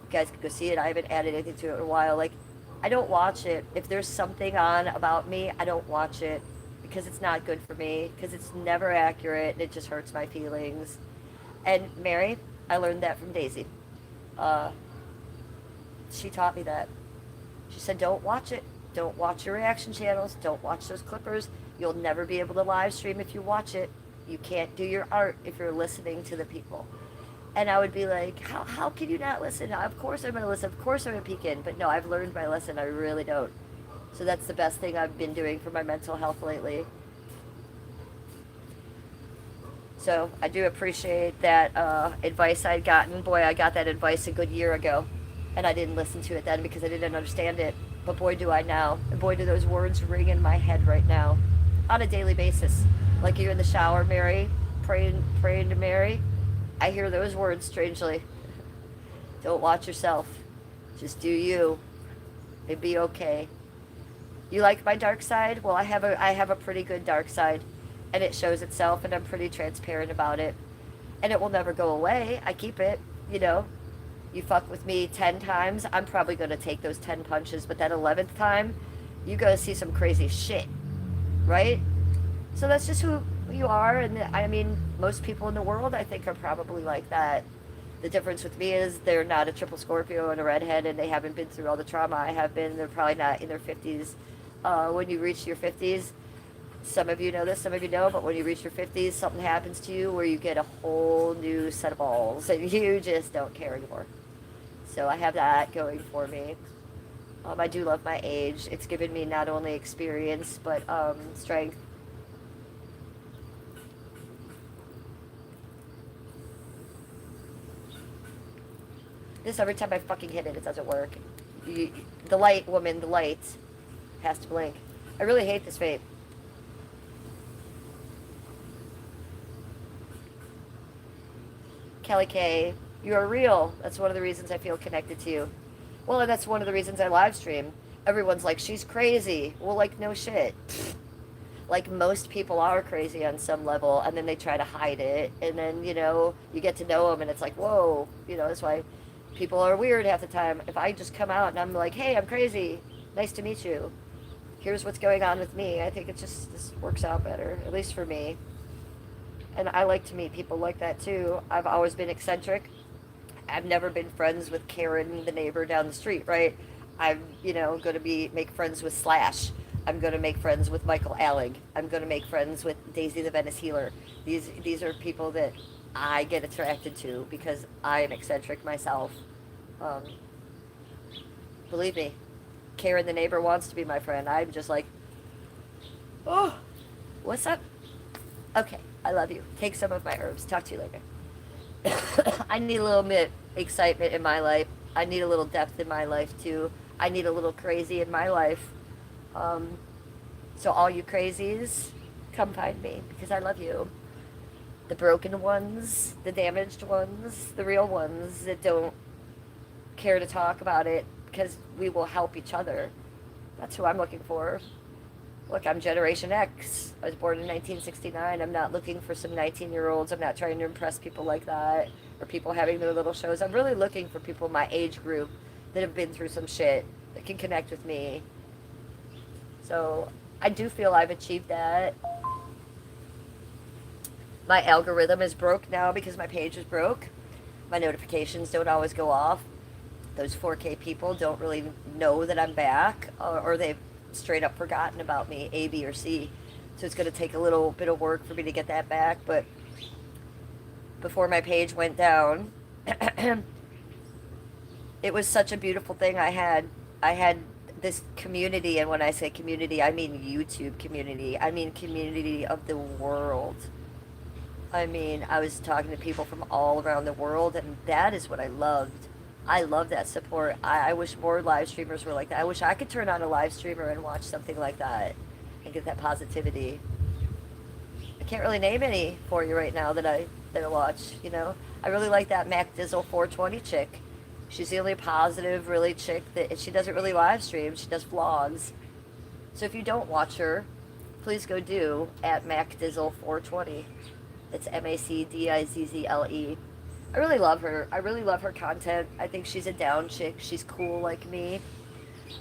You guys can go see it. I haven't added anything to it in a while. Like, I don't watch it. If there's something on about me, I don't watch it because it's not good for me, because it's never accurate and it just hurts my feelings. And Mary, I learned that from Daisy. She taught me that. She said, don't watch it. Don't watch your reaction channels. Don't watch those clippers. You'll never be able to live stream if you watch it. You can't do your art if you're listening to the people. And I would be like, how can you not listen? Of course I'm going to listen. Of course I'm going to peek in. But no, I've learned my lesson. I really don't. So that's the best thing I've been doing for my mental health lately. So I do appreciate that advice I'd gotten. Boy, I got that advice a good year ago. And I didn't listen to it then because I didn't understand it. But boy, do I now. And boy, do those words ring in my head right now on a daily basis. Like you're in the shower, Mary, praying to Mary. I hear those words strangely. Don't watch yourself. Just do you. And be okay. You like my dark side? Well, I have a pretty good dark side. And it shows itself, and I'm pretty transparent about it. And it will never go away. I keep it, You fuck with me 10 times, I'm probably going to take those 10 punches. But that 11th time, you go to see some crazy shit. Right? So that's just who you are. And I mean, most people in the world, I think, are probably like that. The difference with me is they're not a triple Scorpio and a redhead, and they haven't been through all the trauma I have been. They're probably not in their 50s. When you reach your 50s, some of you know this, some of you know, but when you reach your 50s, something happens to you where you get a whole new set of balls, and you just don't care anymore. So I have that going for me. I do love my age. It's given me not only experience, but strength. This every time I fucking hit it, it doesn't work. The light, woman, the light has to blink. I really hate this vape. Kelly K, you are real. That's one of the reasons I feel connected to you. Well, and that's one of the reasons I live stream. Everyone's like, she's crazy. Well, like, no shit. Like, most people are crazy on some level, and then they try to hide it, and then, you get to know them, and it's like, whoa. That's why people are weird half the time. If I just come out and I'm like, hey, I'm crazy. Nice to meet you. Here's what's going on with me. I think this works out better, at least for me. And I like to meet people like that too. I've always been eccentric. I've never been friends with Karen, the neighbor down the street, right? I'm, going to make friends with Slash. I'm going to make friends with Michael Alec. I'm going to make friends with Daisy the Venice Healer. These are people that I get attracted to because I am eccentric myself. Um, Believe me, Karen the neighbor wants to be my friend. I'm just like, oh, what's up? Okay, I love you. Take some of my herbs. Talk to you later. I need a little bit excitement in my life. I need a little depth in my life too. I need a little crazy in my life. Um, so all you crazies, come find me because I love you. The broken ones, the damaged ones, the real ones that don't care to talk about it because we will help each other. That's who I'm looking for. Look, I'm Generation X. I was born in 1969. I'm not looking for some 19-year-olds. I'm not trying to impress people like that or people having their little shows. I'm really looking for people in my age group that have been through some shit that can connect with me. So I do feel I've achieved that. My algorithm is broke now because my page is broke. My notifications don't always go off. Those 4K people don't really know that I'm back, or they've straight up forgotten about me, A, B, or C. So it's going to take a little bit of work for me to get that back. But before my page went down, it was such a beautiful thing. I had this community, and when I say community, I mean YouTube community. I mean community of the world. I mean, I was talking to people from all around the world, and that is what I loved. I love that support. I wish more live streamers were like that. I wish I could turn on a live streamer and watch something like that and get that positivity. I can't really name any for you right now that I watch, you know. I really like that Mac Dizzle 420 chick. She's the only positive, really chick that she doesn't really live stream. She does vlogs. So if you don't watch her, please go do at Mac Dizzle 420. It's MacDizzle. I really love her. I really love her content. I think she's a down chick. She's cool like me.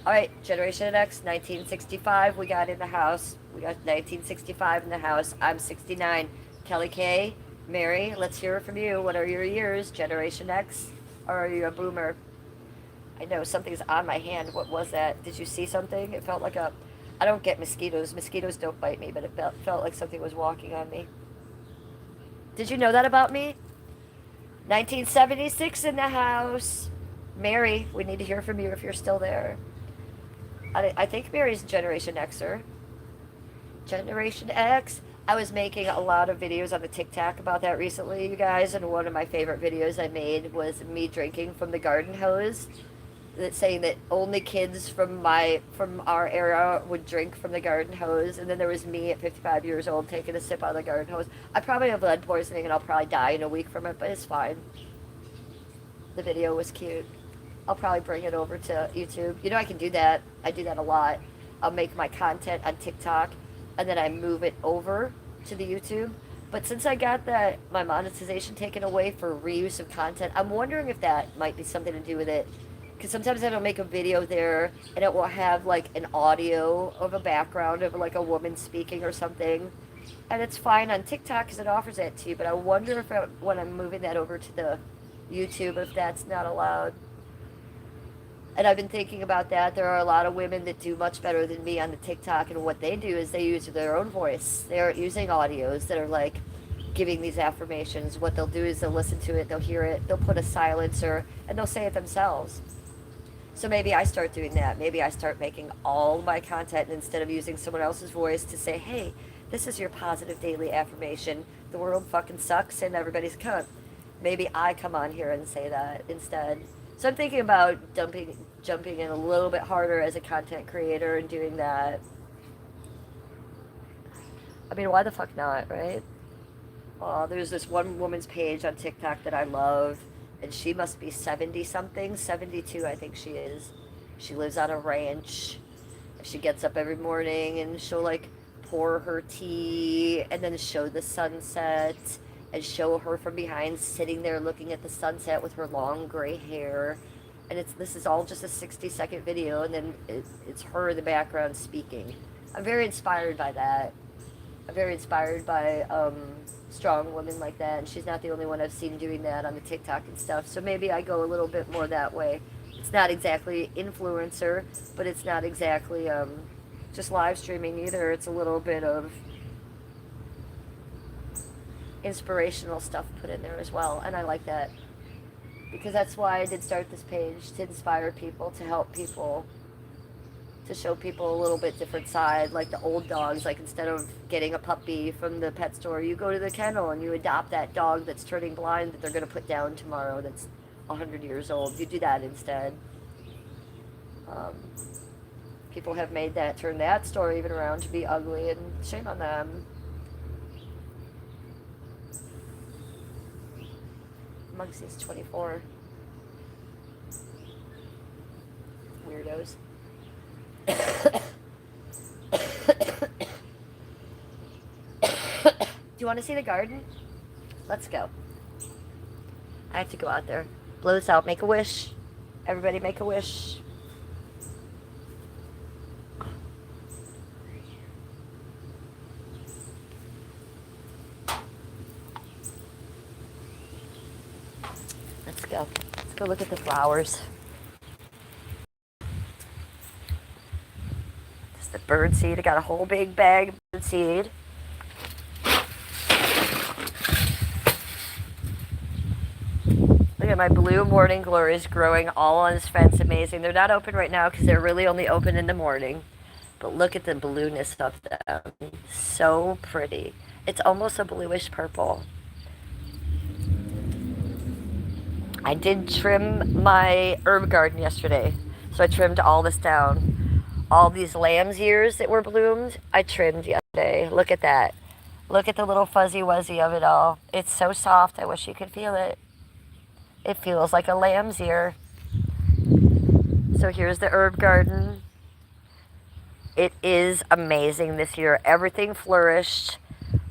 All right, Generation X, 1965. We got in the house. We got 1965 in the house. I'm 69. Kelly K, Mary, let's hear it from you. What are your years, Generation X, or are you a boomer? I know something's on my hand. What was that? Did you see something? It felt like a... I don't get mosquitoes. Mosquitoes don't bite me, but it felt like something was walking on me. Did you know that about me? 1976 in the house. Mary, we need to hear from you if you're still there. I think Mary's a Generation Xer. Generation X. I was making a lot of videos on the TikTok about that recently, you guys, and one of my favorite videos I made was me drinking from the garden hose. That's saying that only kids from our era would drink from the garden hose, and then there was me at 55 years old taking a sip out of the garden hose. I probably have lead poisoning and I'll probably die in a week from it, but it's fine. The video was cute. I'll probably bring it over to YouTube. You know, I can do that. I do that a lot. I'll make my content on TikTok and then I move it over to the YouTube. But since I got my monetization taken away for reuse of content, I'm wondering if that might be something to do with it. Because sometimes I will make a video there and it will have like an audio of a background of like a woman speaking or something. And it's fine on TikTok because it offers that to you. But I wonder if when I'm moving that over to the YouTube, if that's not allowed. And I've been thinking about that. There are a lot of women that do much better than me on the TikTok. And what they do is they use their own voice. They're using audios that are like giving these affirmations. What they'll do is they'll listen to it, they'll hear it, they'll put a silencer, and they'll say it themselves. So maybe I start doing that. Maybe I start making all my content and instead of using someone else's voice to say, hey, this is your positive daily affirmation. The world fucking sucks and everybody's a cunt. Maybe I come on here and say that instead. So I'm thinking about jumping in a little bit harder as a content creator and doing that. I mean, why the fuck not, right? There's this one woman's page on TikTok that I love. And she must be 70-something, 72 I think she is. She lives on a ranch. She gets up every morning and she'll like pour her tea and then show the sunset and show her from behind sitting there looking at the sunset with her long gray hair. And this is all just a 60-second video and then it's her in the background speaking. I'm very inspired by that. I'm very inspired by strong women like that, and she's not the only one I've seen doing that on the TikTok and stuff. So maybe I go a little bit more that way. It's not exactly influencer, but it's not exactly just live streaming either. It's a little bit of inspirational stuff put in there as well, and I like that because that's why I did start this page, to inspire people, to help people, to show people a little bit different side, like the old dogs. Like instead of getting a puppy from the pet store, you go to the kennel and you adopt that dog that's turning blind that they're going to put down tomorrow, that's 100 years old. You do that instead. People have made that, turn that store even around to be ugly, and shame on them. Munksy's 24. Weirdos. Do you want to see the garden? Let's go. I have to go out there. Blow this out. Make a wish. Everybody make a wish. Let's go. Let's go look at the flowers. This is the bird seed. I got a whole big bag of bird seed. Look at my blue morning glories growing all on this fence. Amazing. They're not open right now because they're really only open in the morning. But look at the blueness of them. So pretty. It's almost a bluish purple. I did trim my herb garden yesterday. So I trimmed all this down. All these lamb's ears that were bloomed, I trimmed yesterday. Look at that. Look at the little fuzzy wuzzy of it all. It's so soft. I wish you could feel it. It feels like a lamb's ear. So here's the herb garden. It is amazing this year. Everything flourished.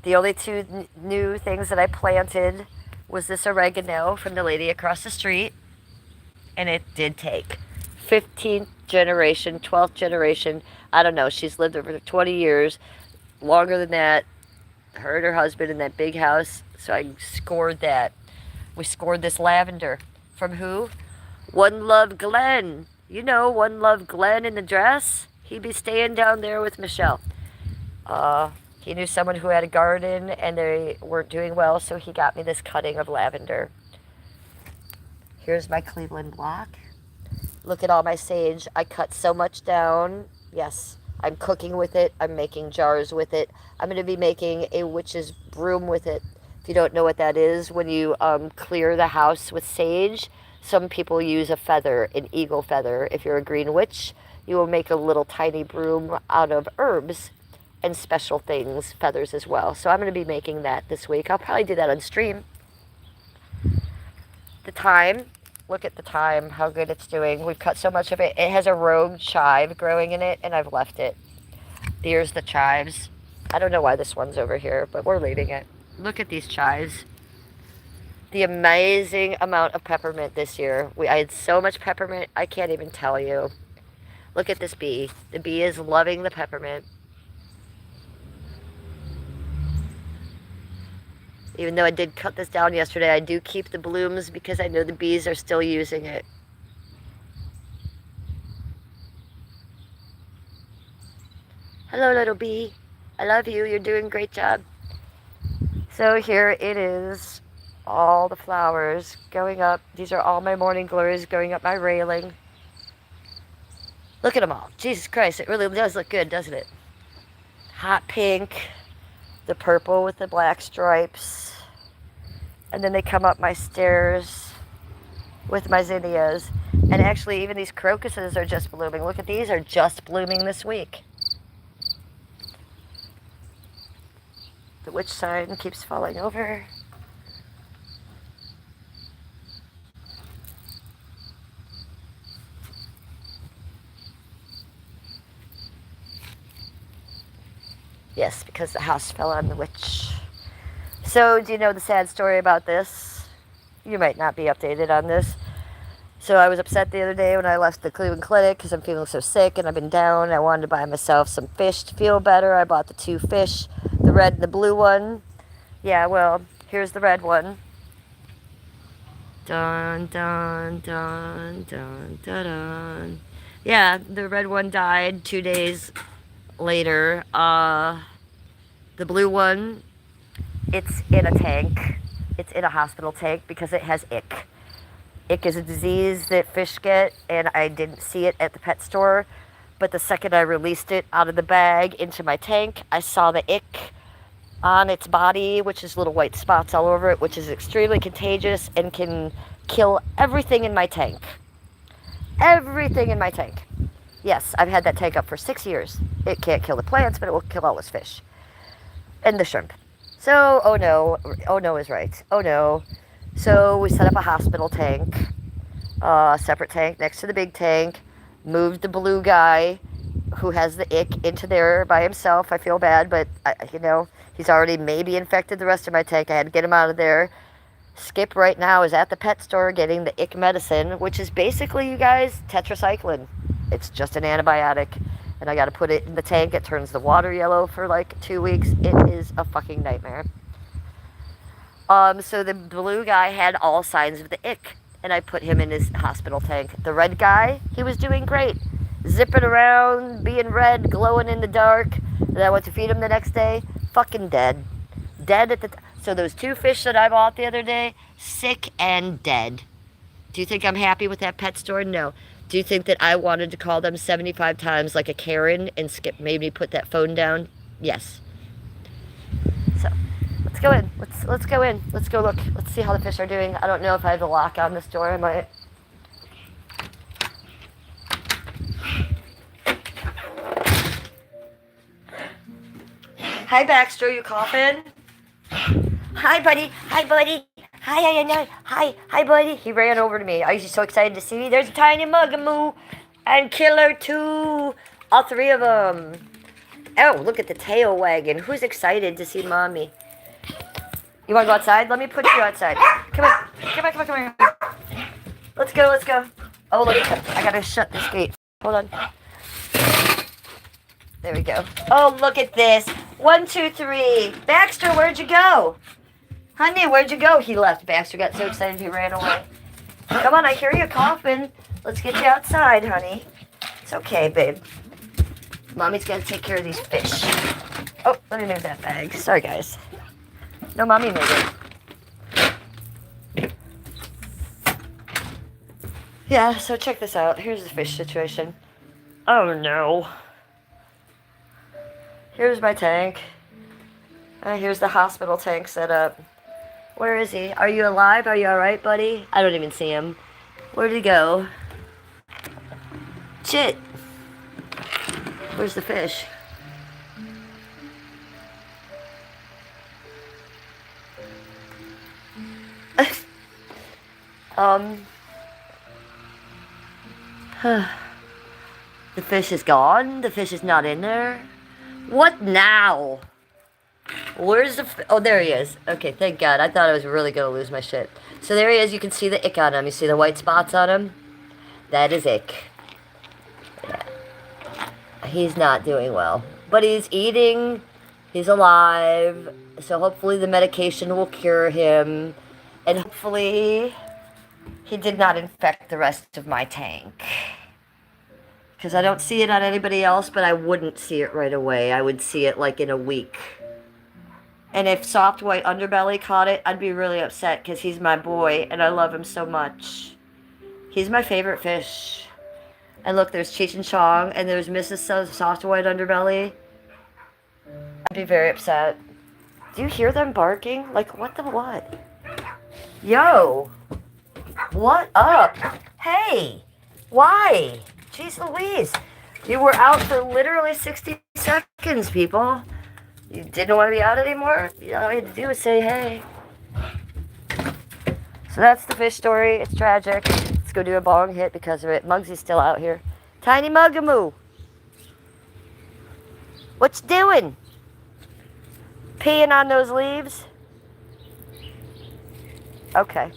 The only two new things that I planted was this oregano from the lady across the street. And it did take 15th generation, 12th generation. I don't know. She's lived over 20 years. Longer than that. Her and her husband in that big house. So I scored that. We scored this lavender. From who? One Love Glenn. You know, One Love Glenn in the dress. He'd be staying down there with Michelle. He knew someone who had a garden and they weren't doing well, so he got me this cutting of lavender. Here's my Cleveland block. Look at all my sage. I cut so much down. Yes, I'm cooking with it. I'm making jars with it. I'm going to be making a witch's broom with it. If you don't know what that is, when you clear the house with sage, some people use a feather, an eagle feather. If you're a green witch, you will make a little tiny broom out of herbs and special things, feathers as well. So I'm going to be making that this week. I'll probably do that on stream. The thyme, look at the thyme, how good it's doing. We've cut so much of it. It has a rogue chive growing in it, and I've left it. Here's the chives. I don't know why this one's over here, but we're leaving it. Look at these chives. The amazing amount of peppermint this year. I had so much peppermint, I can't even tell you. Look at this bee. The bee is loving the peppermint. Even though I did cut this down yesterday, I do keep the blooms because I know the bees are still using it. Hello, little bee. I love you. You're doing a great job. So here it is. All the flowers going up. These are all my morning glories going up my railing. Look at them all. Jesus Christ, it really does look good, doesn't it? Hot pink. The purple with the black stripes. And then they come up my stairs with my zinnias. And actually, even these crocuses are just blooming. Look at these, are just blooming this week. The witch sign keeps falling over. Yes, because the house fell on the witch. So, do you know the sad story about this? You might not be updated on this. So I was upset the other day when I left the Cleveland Clinic because I'm feeling so sick and I've been down. I wanted to buy myself some fish to feel better. I bought the two fish, the red and the blue one. Yeah, well, here's the red one. Dun, dun, dun, dun, dun, dun. Yeah, the red one died 2 days later. The blue one, it's in a tank. It's in a hospital tank because it has ick. Ick is a disease that fish get, and I didn't see it at the pet store. But the second I released it out of the bag into my tank, I saw the ick on its body, which is little white spots all over it, which is extremely contagious and can kill everything in my tank. Everything in my tank. Yes, I've had that tank up for 6 years. It can't kill the plants, but it will kill all its fish. And the shrimp. So, oh no is right. Oh no. So we set up a hospital tank, a separate tank next to the big tank, moved the blue guy who has the ick into there by himself. I feel bad, but, he's already maybe infected the rest of my tank. I had to get him out of there. Skip right now is at the pet store getting the ick medicine, which is basically, you guys, tetracycline. It's just an antibiotic. And I got to put it in the tank. It turns the water yellow for like 2 weeks. It is a fucking nightmare. So the blue guy had all signs of the ick, and I put him in his hospital tank. The red guy, he was doing great. Zipping around, being red, glowing in the dark. And I went to feed him the next day. Fucking dead. Dead at the... So those 2 fish that I bought the other day, sick and dead. Do you think I'm happy with that pet store? No. Do you think that I wanted to call them 75 times like a Karen and Skip made me put that phone down? Yes. So, let's go in. Let's go in. Let's go look. Let's see how the fish are doing. I don't know if I have the lock on this door. I might. Hi, Baxter. You coughing? Hi, buddy. Hi, buddy. Hi, buddy. He ran over to me. I was just so excited to see me. There's a tiny Mugamoo and Killer too. All 3 of them. Oh, look at the tail wagging. Who's excited to see Mommy? You want to go outside? Let me put you outside. Come on. Come on. Let's go. Oh, look. I got to shut this gate. Hold on. There we go. Oh, look at this. 1, 2, 3. Baxter, where'd you go? Honey, where'd you go? He left. Baxter got so excited he ran away. Come on, I hear you coughing. Let's get you outside, honey. It's okay, babe. Mommy's got to take care of these fish. Oh, let me move that bag. Sorry, guys. No, Mommy made it. Yeah, so check this out. Here's the fish situation. Oh, no. Here's my tank. Here's the hospital tank set up. Where is he? Are you alive? Are you alright, buddy? I don't even see him. Where'd he go? Shit. Where's the fish? The fish is gone? The fish is not in there? What now? Where's the... Oh, there he is. Okay, thank God. I thought I was really going to lose my shit. So there he is. You can see the ick on him. You see the white spots on him? That is ick. Yeah. He's not doing well. But he's eating. He's alive. So hopefully the medication will cure him. And hopefully he did not infect the rest of my tank. Because I don't see it on anybody else, but I wouldn't see it right away. I would see it like in a week. And if Soft White Underbelly caught it, I'd be really upset because he's my boy and I love him so much. He's my favorite fish. And look, there's Cheech and Chong and there's Mrs. Soft White Underbelly. I'd be very upset. Do you hear them barking? Like, what the what? Yo! What up? Hey! Why? Jeez Louise. You were out for literally 60 seconds, people. You didn't want to be out anymore? All you had to do was say hey. So that's the fish story. It's tragic. Let's go do a bong hit because of it. Muggsy's still out here. Tiny Mugamoo. What's doing? Peeing on those leaves? Okay.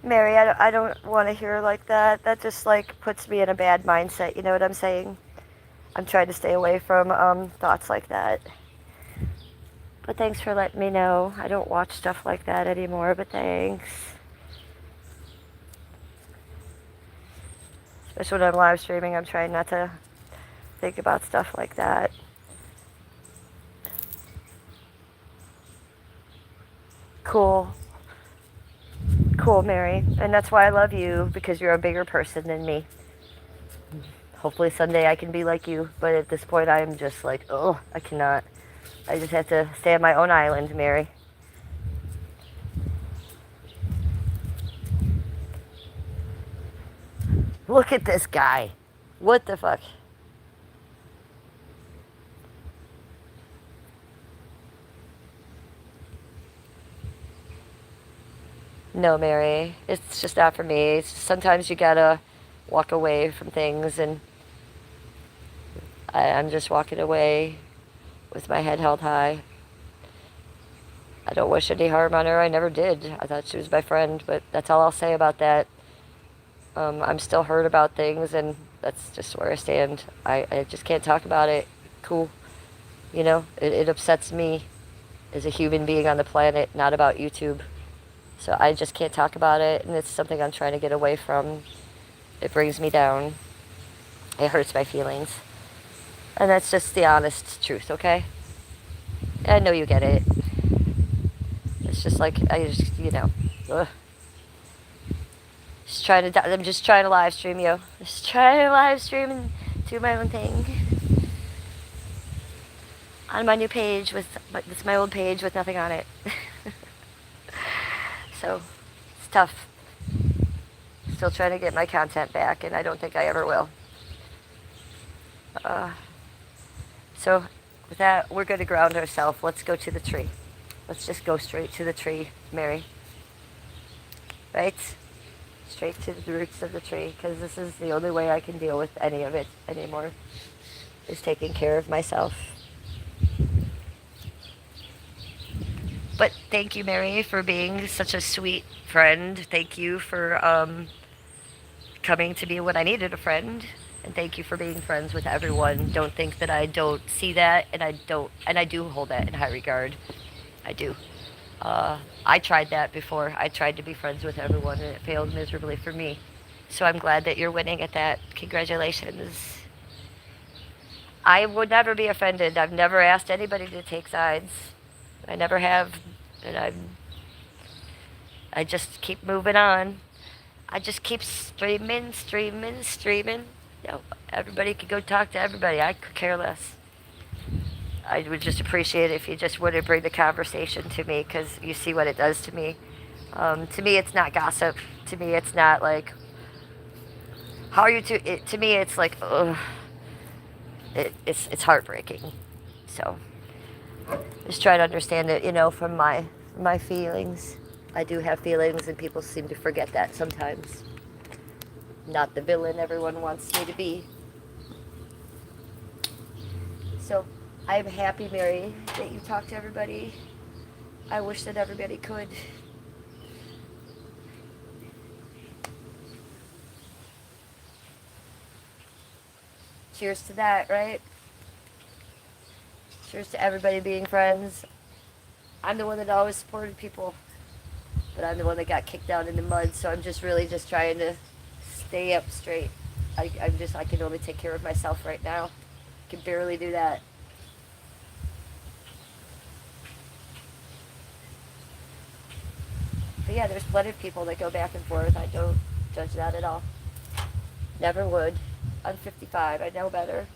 Mary, I don't want to hear like that. That just like puts me in a bad mindset. You know what I'm saying? I'm trying to stay away from thoughts like that. But thanks for letting me know. I don't watch stuff like that anymore, but thanks. Especially when I'm live streaming, I'm trying not to think about stuff like that. Cool. Cool, Mary. And that's why I love you, because you're a bigger person than me. Hopefully someday I can be like you, but at this point I'm just like, oh, I cannot. I just have to stay on my own island, Mary. Look at this guy. What the fuck? No, Mary. It's just not for me. Sometimes you gotta walk away from things, and I'm just walking away with my head held high. I don't wish any harm on her. I never did. I thought she was my friend, but that's all I'll say about that. I'm still hurt about things, and that's just where I stand. I just can't talk about it. Cool. You know, it upsets me as a human being on the planet, not about YouTube. So I just can't talk about it, and it's something I'm trying to get away from. It brings me down. It hurts my feelings. And that's just the honest truth, okay? I know you get it. It's just like, I just, ugh. I'm just trying to live stream, yo. Just trying to live stream and do my own thing. On my new page it's my old page with nothing on it. So, it's tough. Still trying to get my content back, and I don't think I ever will. So, with that, we're going to ground ourselves. Let's go to the tree. Let's just go straight to the tree, Mary. Right? Straight to the roots of the tree, because this is the only way I can deal with any of it anymore, is taking care of myself. But thank you, Mary, for being such a sweet friend. Thank you for coming to me when I needed a friend. And thank you for being friends with everyone. Don't think that I don't see that, and I do hold that in high regard. I do. I tried that before. I tried to be friends with everyone, and it failed miserably for me. So I'm glad that you're winning at that. Congratulations. I would never be offended. I've never asked anybody to take sides. I never have, and I just keep moving on. I just keep streaming. Everybody could go talk to everybody. I could care less. I would just appreciate it if you just wouldn't bring the conversation to me, because you see what it does to me. To me, it's not gossip. To me, it's not like, how are you to me, it's like, ugh. It's heartbreaking. So, just try to understand it, from my feelings. I do have feelings, and people seem to forget that sometimes. Not the villain everyone wants me to be. So, I'm happy, Mary, that you talk to everybody. I wish that everybody could. Cheers to that, right? Cheers to everybody being friends. I'm the one that always supported people, but I'm the one that got kicked down in the mud, so I'm just really just trying to stay up straight. I can only take care of myself right now. I can barely do that. But yeah, there's plenty of people that go back and forth. I don't judge that at all. Never would. I'm 55. I know better.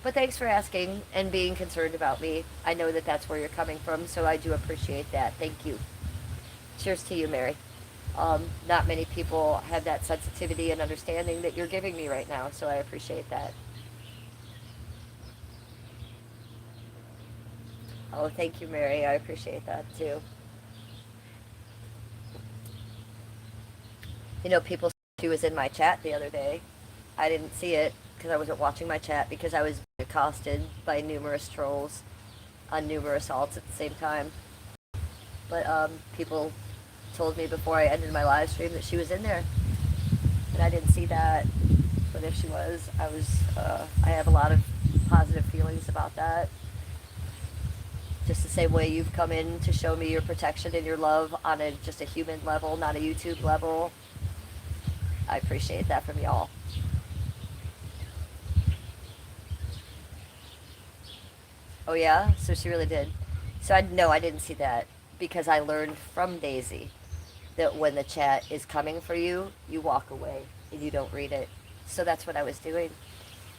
But thanks for asking and being concerned about me. I know that that's where you're coming from, so I do appreciate that. Thank you. Cheers to you, Mary. Not many people have that sensitivity and understanding that you're giving me right now, so I appreciate that. Oh, thank you, Mary. I appreciate that, too. People said she was in my chat the other day. I didn't see it because I wasn't watching my chat, because I was accosted by numerous trolls on numerous alts at the same time. But people told me before I ended my live stream that she was in there, and I didn't see that. But if she was, I have a lot of positive feelings about that. Just the same way you've come in to show me your protection and your love on just a human level, not a YouTube level. I appreciate that from y'all. Oh yeah, so she really did. So I didn't see that because I learned from Daisy that when the chat is coming for you, you walk away and you don't read it. So that's what I was doing,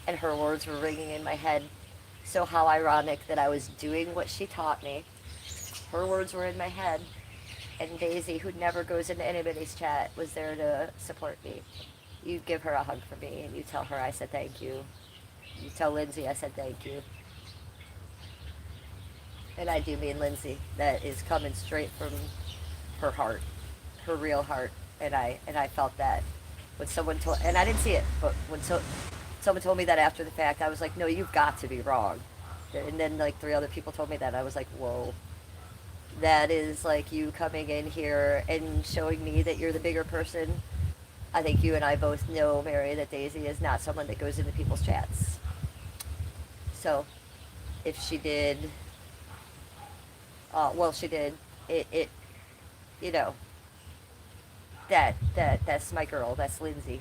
and her words were ringing in my head. So how ironic that I was doing what she taught me. Her words were in my head, and Daisy, who never goes into anybody's chat, was there to support me. You give her a hug for me, and you tell her I said thank you. You tell Lindsay I said thank you. And I do mean Lindsay. That is coming straight from her heart, her real heart. And I felt that when someone told, and I didn't see it, but when someone told me that after the fact, I was like, no, you've got to be wrong. And then like 3 other people told me that. I was like, whoa. That is like you coming in here and showing me that you're the bigger person. I think you and I both know, Mary, that Daisy is not someone that goes into people's chats. So, if she did, well, she did. It, you know, that's my girl. That's Lindsay.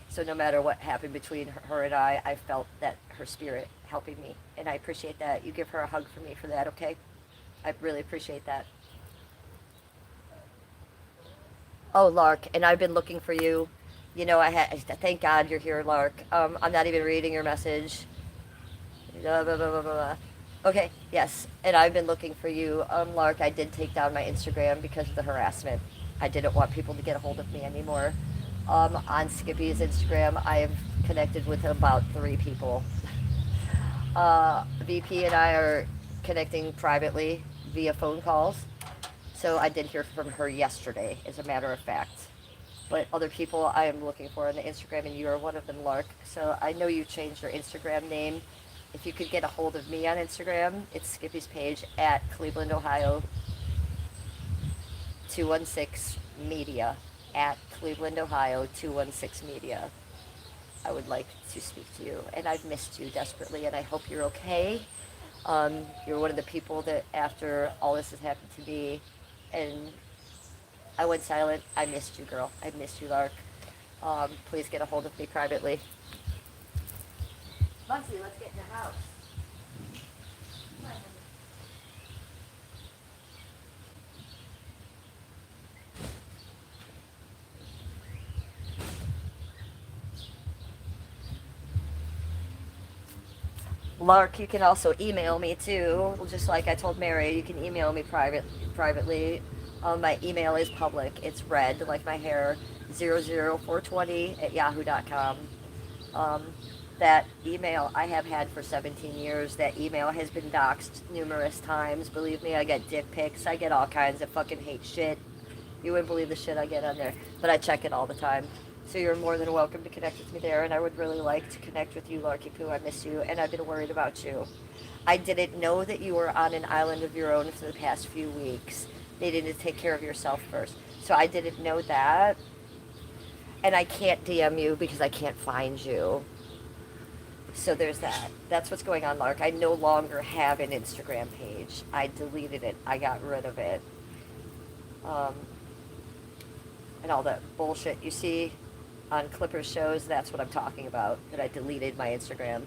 So no matter what happened between her and I felt that her spirit helping me, and I appreciate that. You give her a hug for me for that, okay? I really appreciate that. Oh, Lark, and I've been looking for you. You know, thank God you're here, Lark. I'm not even reading your message. Blah, blah, blah, blah, blah. Okay, yes, and I've been looking for you. Lark, I did take down my Instagram because of the harassment. I didn't want people to get a hold of me anymore. On Skippy's Instagram, I have connected with about 3 people. VP and I are connecting privately via phone calls. So I did hear from her yesterday, as a matter of fact. But other people I am looking for on the Instagram, and you are one of them, Lark. So I know you changed your Instagram name. If you could get a hold of me on Instagram, it's Skippy's page at Cleveland, Ohio 216 Media. At Cleveland, Ohio 216 Media. I would like to speak to you, and I've missed you desperately, and I hope you're okay. You're one of the people that after all this has happened to me, and I went silent, I missed you, girl. I missed you, Lark. Please get a hold of me privately. Muncie, let's get in the house. Lark, you can also email me too. Just like I told Mary, you can email me privately. My email is public. It's red, like my hair, 00420 at yahoo.com. That email I have had for 17 years. That email has been doxxed numerous times. Believe me, I get dick pics. I get all kinds of fucking hate shit. You wouldn't believe the shit I get on there. But I check it all the time. So you're more than welcome to connect with me there, and I would really like to connect with you, Larky Poo. I miss you, and I've been worried about you. I didn't know that you were on an island of your own for the past few weeks, needing to take care of yourself first. So I didn't know that, and I can't DM you because I can't find you. So there's that. That's what's going on, Lark. I no longer have an Instagram page. I deleted it. I got rid of it. And all that bullshit you see on Clippers shows, that's what I'm talking about, that I deleted my Instagram.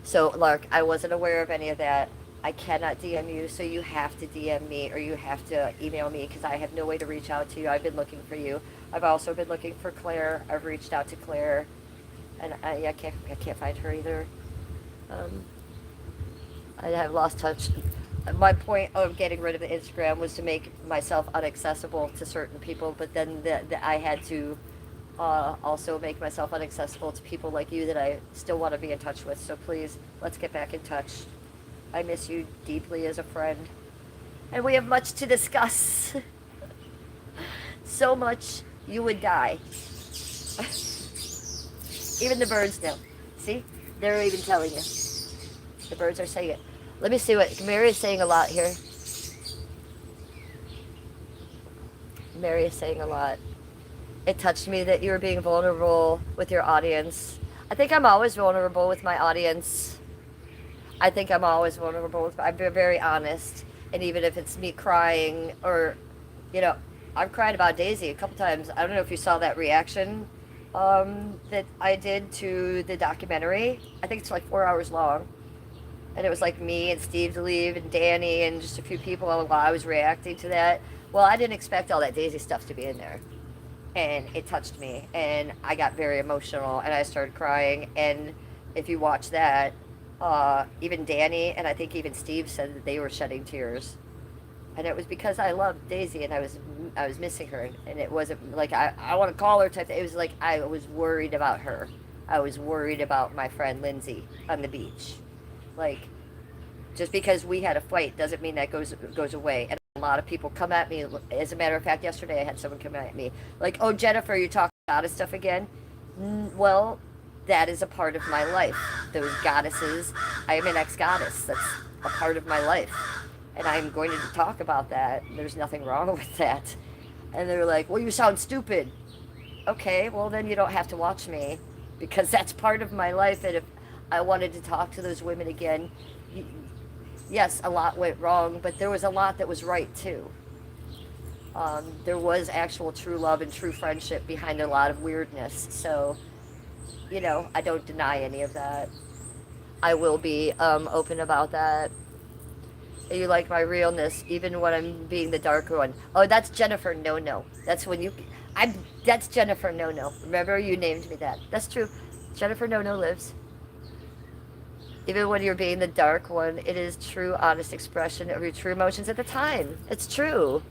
So, Lark, I wasn't aware of any of that. I cannot DM you, so you have to DM me or you have to email me because I have no way to reach out to you. I've been looking for you. I've also been looking for Claire. I've reached out to Claire, and I can't find her either. I have lost touch. My point of getting rid of the Instagram was to make myself inaccessible to certain people, but then I had to also make myself inaccessible to people like you that I still want to be in touch with. So please, let's get back in touch. I miss you deeply as a friend. And we have much to discuss. So much you would die. Even the birds know. See? They're even telling you. The birds are saying it. Let me see what Mary is saying a lot here. Mary is saying a lot. It touched me that you were being vulnerable with your audience. I think I'm always vulnerable with my audience. I think I'm always vulnerable with. I'm very honest, and even if it's me crying or, you know, I've cried about Daisy a couple times. I don't know if you saw that reaction that I did to the documentary. I think it's like 4 hours long, and it was like me and Steve DeLeve and Danny and just a few people while I was reacting to that. Well, I didn't expect all that Daisy stuff to be in there, and it touched me, and I got very emotional, and I started crying. And if you watch that, even Danny and I think even Steve said that they were shedding tears, and it was because I loved Daisy and I was missing her, and it wasn't like I want to call her type thing. It was like I was worried about her. I was worried about my friend Lindsay on the beach. Like, just because we had a fight doesn't mean that goes away. And a lot of people come at me. As a matter of fact, yesterday I had someone come at me like, "Oh, Jennifer, you're talking goddess stuff again." Well, that is a part of my life. Those goddesses. I am an ex-goddess. That's a part of my life, and I'm going to talk about that. There's nothing wrong with that. And they're like, "Well, you sound stupid." Okay, well then you don't have to watch me, because that's part of my life. And if I wanted to talk to those women again, yes, a lot went wrong, but there was a lot that was right too. There was actual true love and true friendship behind a lot of weirdness. So, you know, I don't deny any of that. I will be open about that. You like my realness, even when I'm being the darker one. Oh, that's Jennifer No. That's when you... That's Jennifer No. Remember, you named me that. That's true. Jennifer No lives. Even when you're being the dark one, it is true, honest expression of your true emotions at the time. It's true.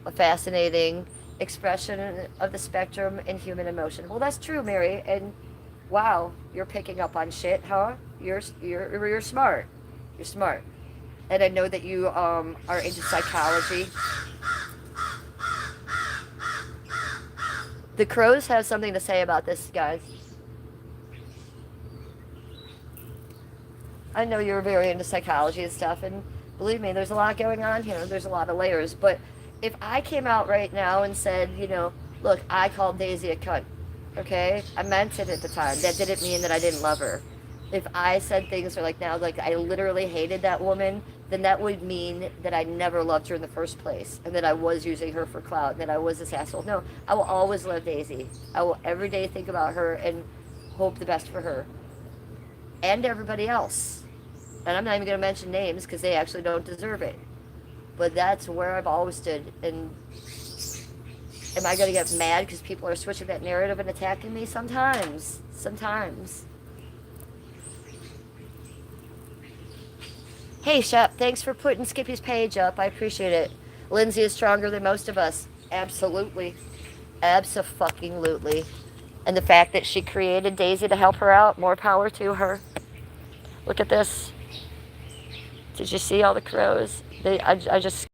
A fascinating expression of the spectrum in human emotion. Well, that's true, Mary. And wow, you're picking up on shit, huh? You're smart. You're smart. And I know that you are into psychology. The crows have something to say about this, guys. I know you're very into psychology and stuff, and believe me, there's a lot going on here. There's a lot of layers. But if I came out right now and said, you know, look, I called Daisy a cunt, okay? I meant it at the time. That didn't mean that I didn't love her. If I said things like now, like I literally hated that woman, then that would mean that I never loved her in the first place, and that I was using her for clout, and that I was this asshole. No, I will always love Daisy. I will every day think about her and hope the best for her and everybody else. And I'm not even going to mention names because they actually don't deserve it. But that's where I've always stood. And am I going to get mad because people are switching that narrative and attacking me? Sometimes. Sometimes. Hey, Shep, thanks for putting Skippy's page up. I appreciate it. Lindsay is stronger than most of us. Absolutely. Abso-fucking-lutely. And the fact that she created Daisy to help her out, more power to her. Look at this. Did you see all the crows? I just...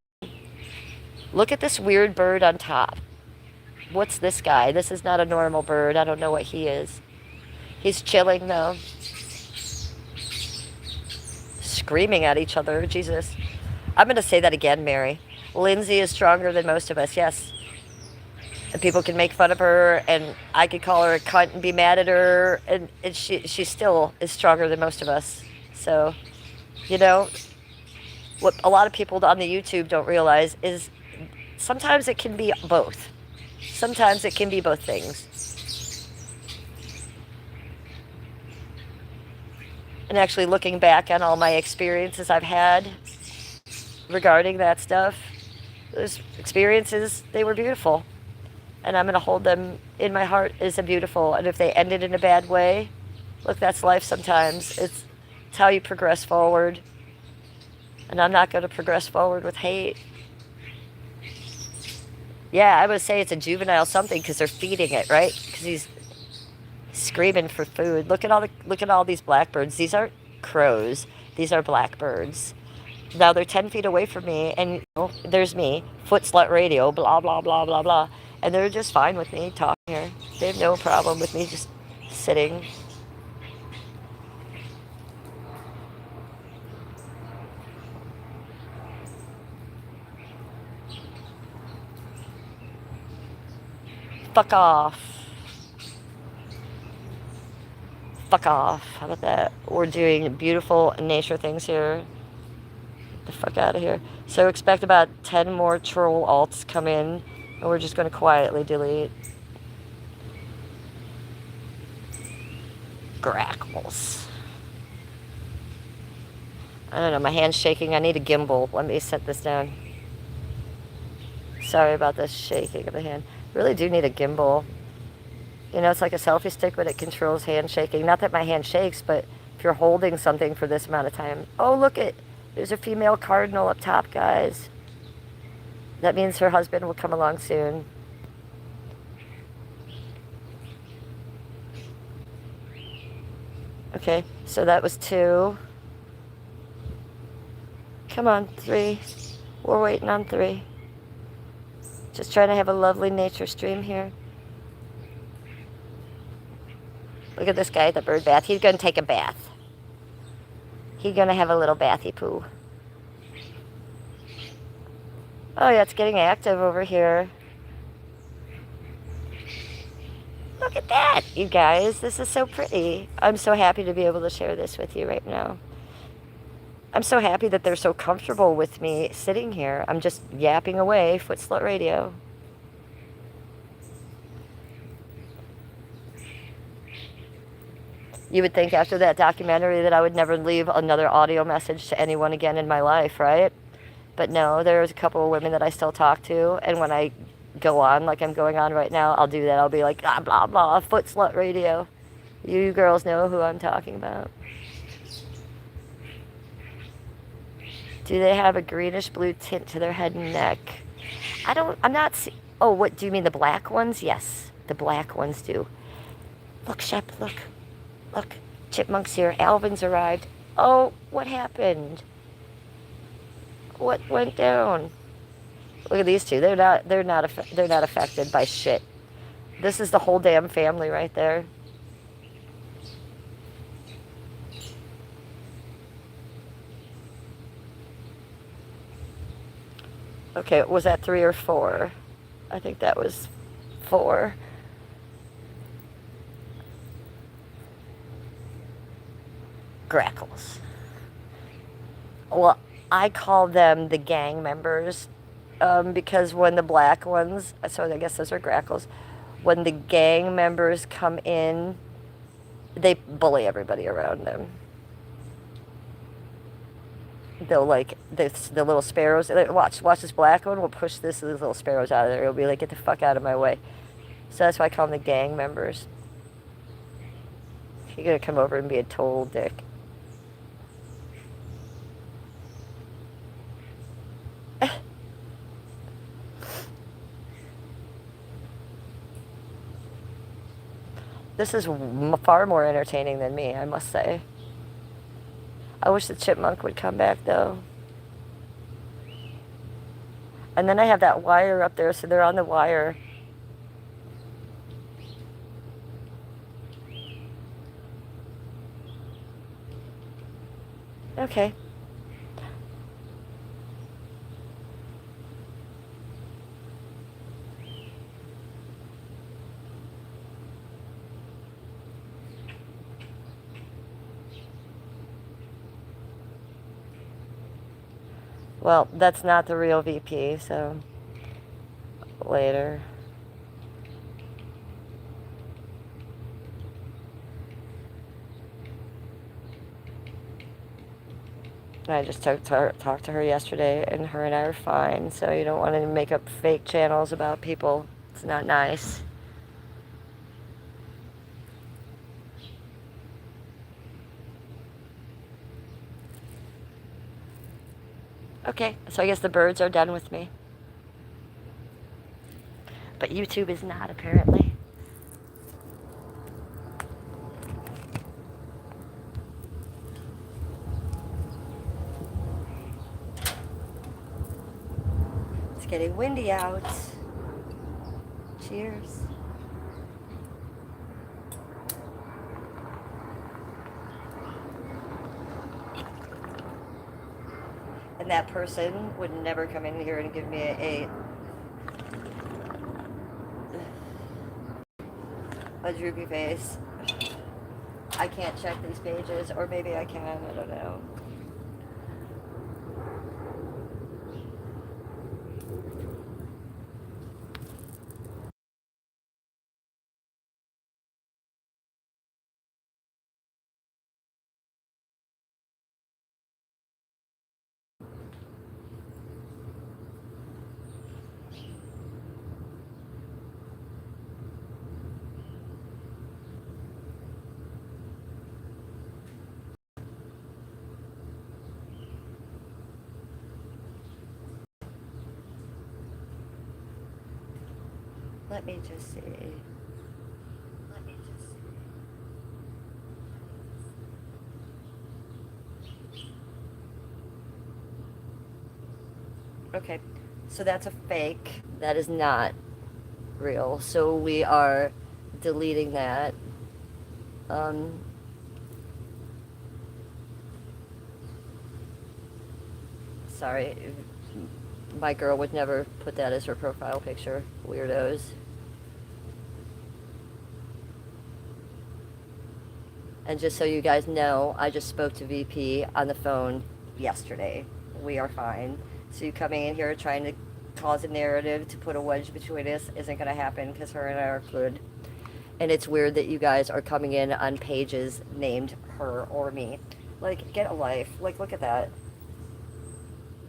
Look at this weird bird on top. What's this guy? This is not a normal bird. I don't know what he is. He's chilling, though. Screaming at each other. Jesus. I'm going to say that again, Mary. Lindsay is stronger than most of us, yes. And people can make fun of her, and I could call her a cunt and be mad at her, and she still is stronger than most of us. So, you know, what a lot of people on the YouTube don't realize is sometimes it can be both. Sometimes it can be both things. And actually looking back on all my experiences I've had regarding that stuff, those experiences, they were beautiful. And I'm going to hold them in my heart as a beautiful. And if they ended in a bad way, look, that's life sometimes. It's how you progress forward. And I'm not going to progress forward with hate. Yeah, I would say it's a juvenile something because they're feeding it, right? Because he's screaming for food. Look at all these blackbirds. These aren't crows. These are blackbirds. Now they're 10 feet away from me, and you know, there's me, foot slut radio, blah, blah, blah, blah, blah. And they're just fine with me talking here. They have no problem with me just sitting. Fuck off. Fuck off. How about that? We're doing beautiful nature things here. Get the fuck out of here. So expect about 10 more troll alts come in, and we're just going to quietly delete. Grackles. I don't know, my hand's shaking. I need a gimbal. Let me set this down. Sorry about the shaking of the hand. Really do need a gimbal. You know, it's like a selfie stick, but it controls hand shaking. Not that my hand shakes, but if you're holding something for this amount of time. Oh, look it. There's a female cardinal up top, guys. That means her husband will come along soon. Okay, so that was 2. Come on, 3. We're waiting on 3. Just trying to have a lovely nature stream here. Look at this guy at the bird bath. He's going to take a bath. He's going to have a little bathy poo. Oh, yeah, it's getting active over here. Look at that, you guys. This is so pretty. I'm so happy to be able to share this with you right now. I'm so happy that they're so comfortable with me sitting here. I'm just yapping away, Foot Slut Radio. You would think after that documentary that I would never leave another audio message to anyone again in my life, right? But no, there's a couple of women that I still talk to, and when I go on like I'm going on right now, I'll do that. I'll be like, blah, blah, blah, Foot Slut Radio. You girls know who I'm talking about. Do they have a greenish blue tint to their head and neck? I'm not, oh, what, do you mean the black ones? Yes, the black ones do. Look, Shep, look. Look, Chipmunk's here. Alvin's arrived. Oh, what happened? What went down? Look at these two. They're not affected by shit. This is the whole damn family right there. Okay, was that 3 or 4? I think that was 4. Grackles. Well, I call them the gang members because when the black ones, so I guess those are grackles, when the gang members come in, they bully everybody around them. They'll like the little sparrows. Watch this black one will push these little sparrows out of there. It'll be like, get the fuck out of my way. So that's why I call them the gang members. You're gonna come over and be a total dick. This is far more entertaining than me, I must say. I wish the chipmunk would come back, though. And then I have that wire up there, so they're on the wire. Okay. Well, that's not the real VP, so later. I just talked to her yesterday, and her and I are fine, so you don't want to make up fake channels about people. It's not nice. Okay, so I guess the birds are done with me. But YouTube is not, apparently. It's getting windy out. Cheers. And that person would never come in here and give me a droopy face. I can't check these pages, or maybe I can, I don't know. Let me just see. Okay, so that's a fake. That is not real. So we are deleting that. Sorry, my girl would never put that as her profile picture. Weirdos. And just so you guys know, I just spoke to VP on the phone yesterday. We are fine. So you coming in here trying to cause a narrative to put a wedge between us isn't going to happen, because her and I are good. And it's weird that you guys are coming in on pages named her or me. Like, get a life. Like, look at that.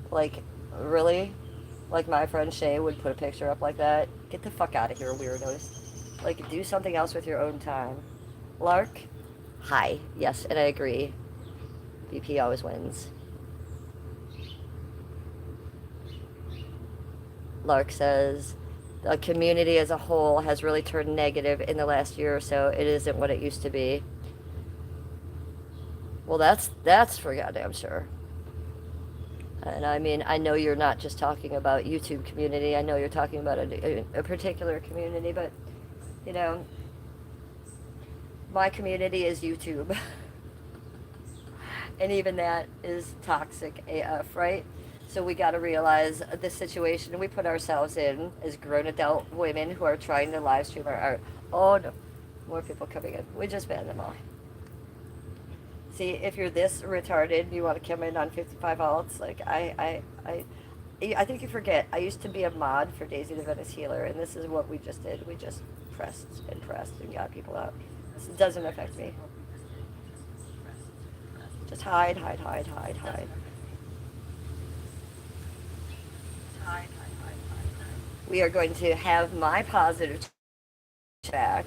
Like, really? Like, my friend Shay would put a picture up like that? Get the fuck out of here, weirdos. Like, do something else with your own time. Lark? Hi. Yes, and I agree. VP always wins. Lark says, the community as a whole has really turned negative in the last year or so. It isn't what it used to be. Well, that's for goddamn sure. And I mean, I know you're not just talking about YouTube community. I know you're talking about a particular community, but, you know, my community is YouTube. And even that is toxic AF, right? So we got to realize the situation we put ourselves in as grown adult women who are trying to live stream our art. Oh no, more people coming in. We just banned them all. See, if you're this retarded, you want to come in on 55 alts. Like I think you forget. I used to be a mod for Daisy the Venice Healer, and this is what we just did. We just pressed and got people out. This doesn't affect me. Just hide. We are going to have my positive back.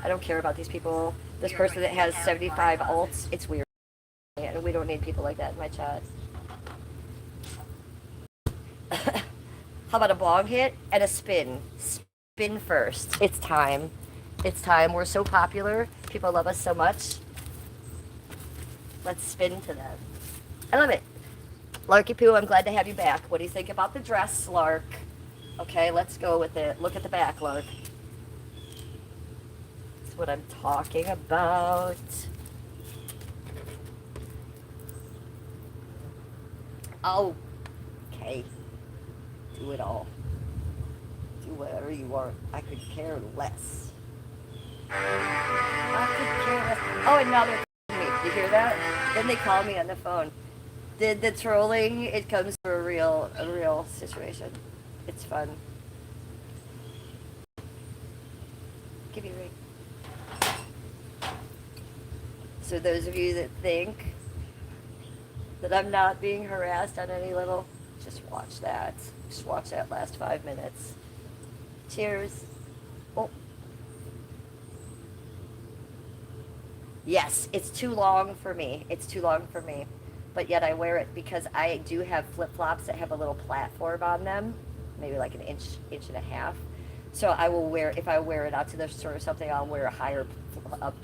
I don't care about these people. This person that has 75 alts, it's weird. And we don't need people like that in my chat. How about a blog hit and a spin? Spin first. It's time. It's time. We're so popular. People love us so much. Let's spin to them. I love it. Larky Poo, I'm glad to have you back. What do you think about the dress, Lark? Okay, let's go with it. Look at the back, Lark. That's what I'm talking about. Oh, okay. Do it all. Do whatever you want. I could care less. I could care less. Oh, and now they're calling me. You hear that? Then they call me on the phone. The trolling, it comes to a real situation. It's fun. Give me a ring. So those of you that think that I'm not being harassed on any level, just watch that. Just watch that last 5 minutes. Cheers. Oh. Yes, it's too long for me. It's too long for me. But yet I wear it because I do have flip-flops that have a little platform on them, maybe like an inch and a half. So I will wear, if I wear it out to the store or something, I'll wear a higher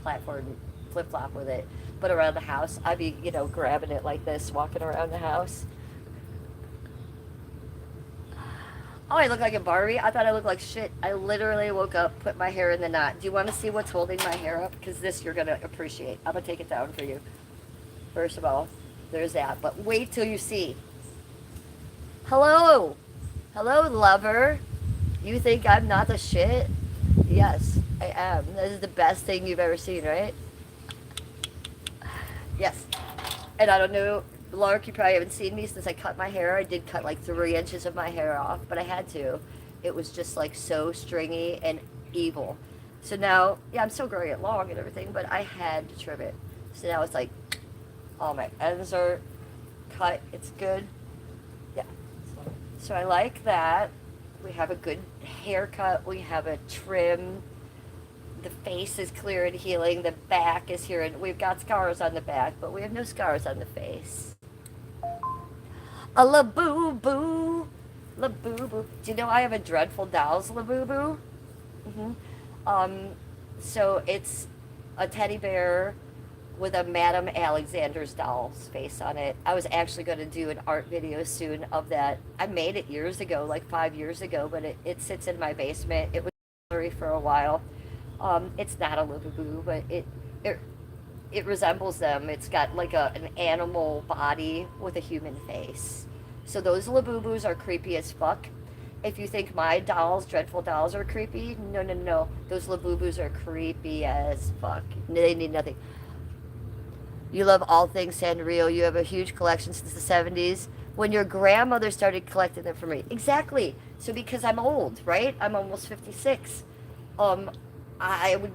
platform flip-flop with it. But around the house, I'd be, grabbing it like this, walking around the house. Oh, I look like a Barbie? I thought I looked like shit. I literally woke up, put my hair in the knot. Do you want to see what's holding my hair up? Because this you're going to appreciate. I'm going to take it down for you. First of all, there's that. But wait till you see. Hello. Hello, lover. You think I'm not the shit? Yes, I am. This is the best thing you've ever seen, right? Yes. And I don't know, Lark, you probably haven't seen me since I cut my hair. I did cut like 3 inches of my hair off, but I had to. It was just like so stringy and evil. So now, yeah, I'm still growing it long and everything, but I had to trim it. So now it's like all my ends are cut. It's good. Yeah. So I like that. We have a good haircut. We have a trim. The face is clear and healing. The back is here, and we've got scars on the back, but we have no scars on the face. A la boo boo, la boo boo. Do you know I have a Dreadful Dolls la boo boo? hmm Um, so it's a teddy bear with a Madame Alexander's doll's face on it. I was actually going to do an art video soon of that. I made it years ago, like 5 years ago, but it sits in my basement. It was blurry for a while. It's not a Labubu, but it it resembles them. It's got like an animal body with a human face. So those Labubus are creepy as fuck. If you think my dolls, Dreadful Dolls, are creepy, no, no, no. Those Labubus are creepy as fuck. They need nothing. You love all things Sanrio. You have a huge collection since the 70s. When your grandmother started collecting them for me. Exactly. So because I'm old, right? I'm almost 56. Um, I would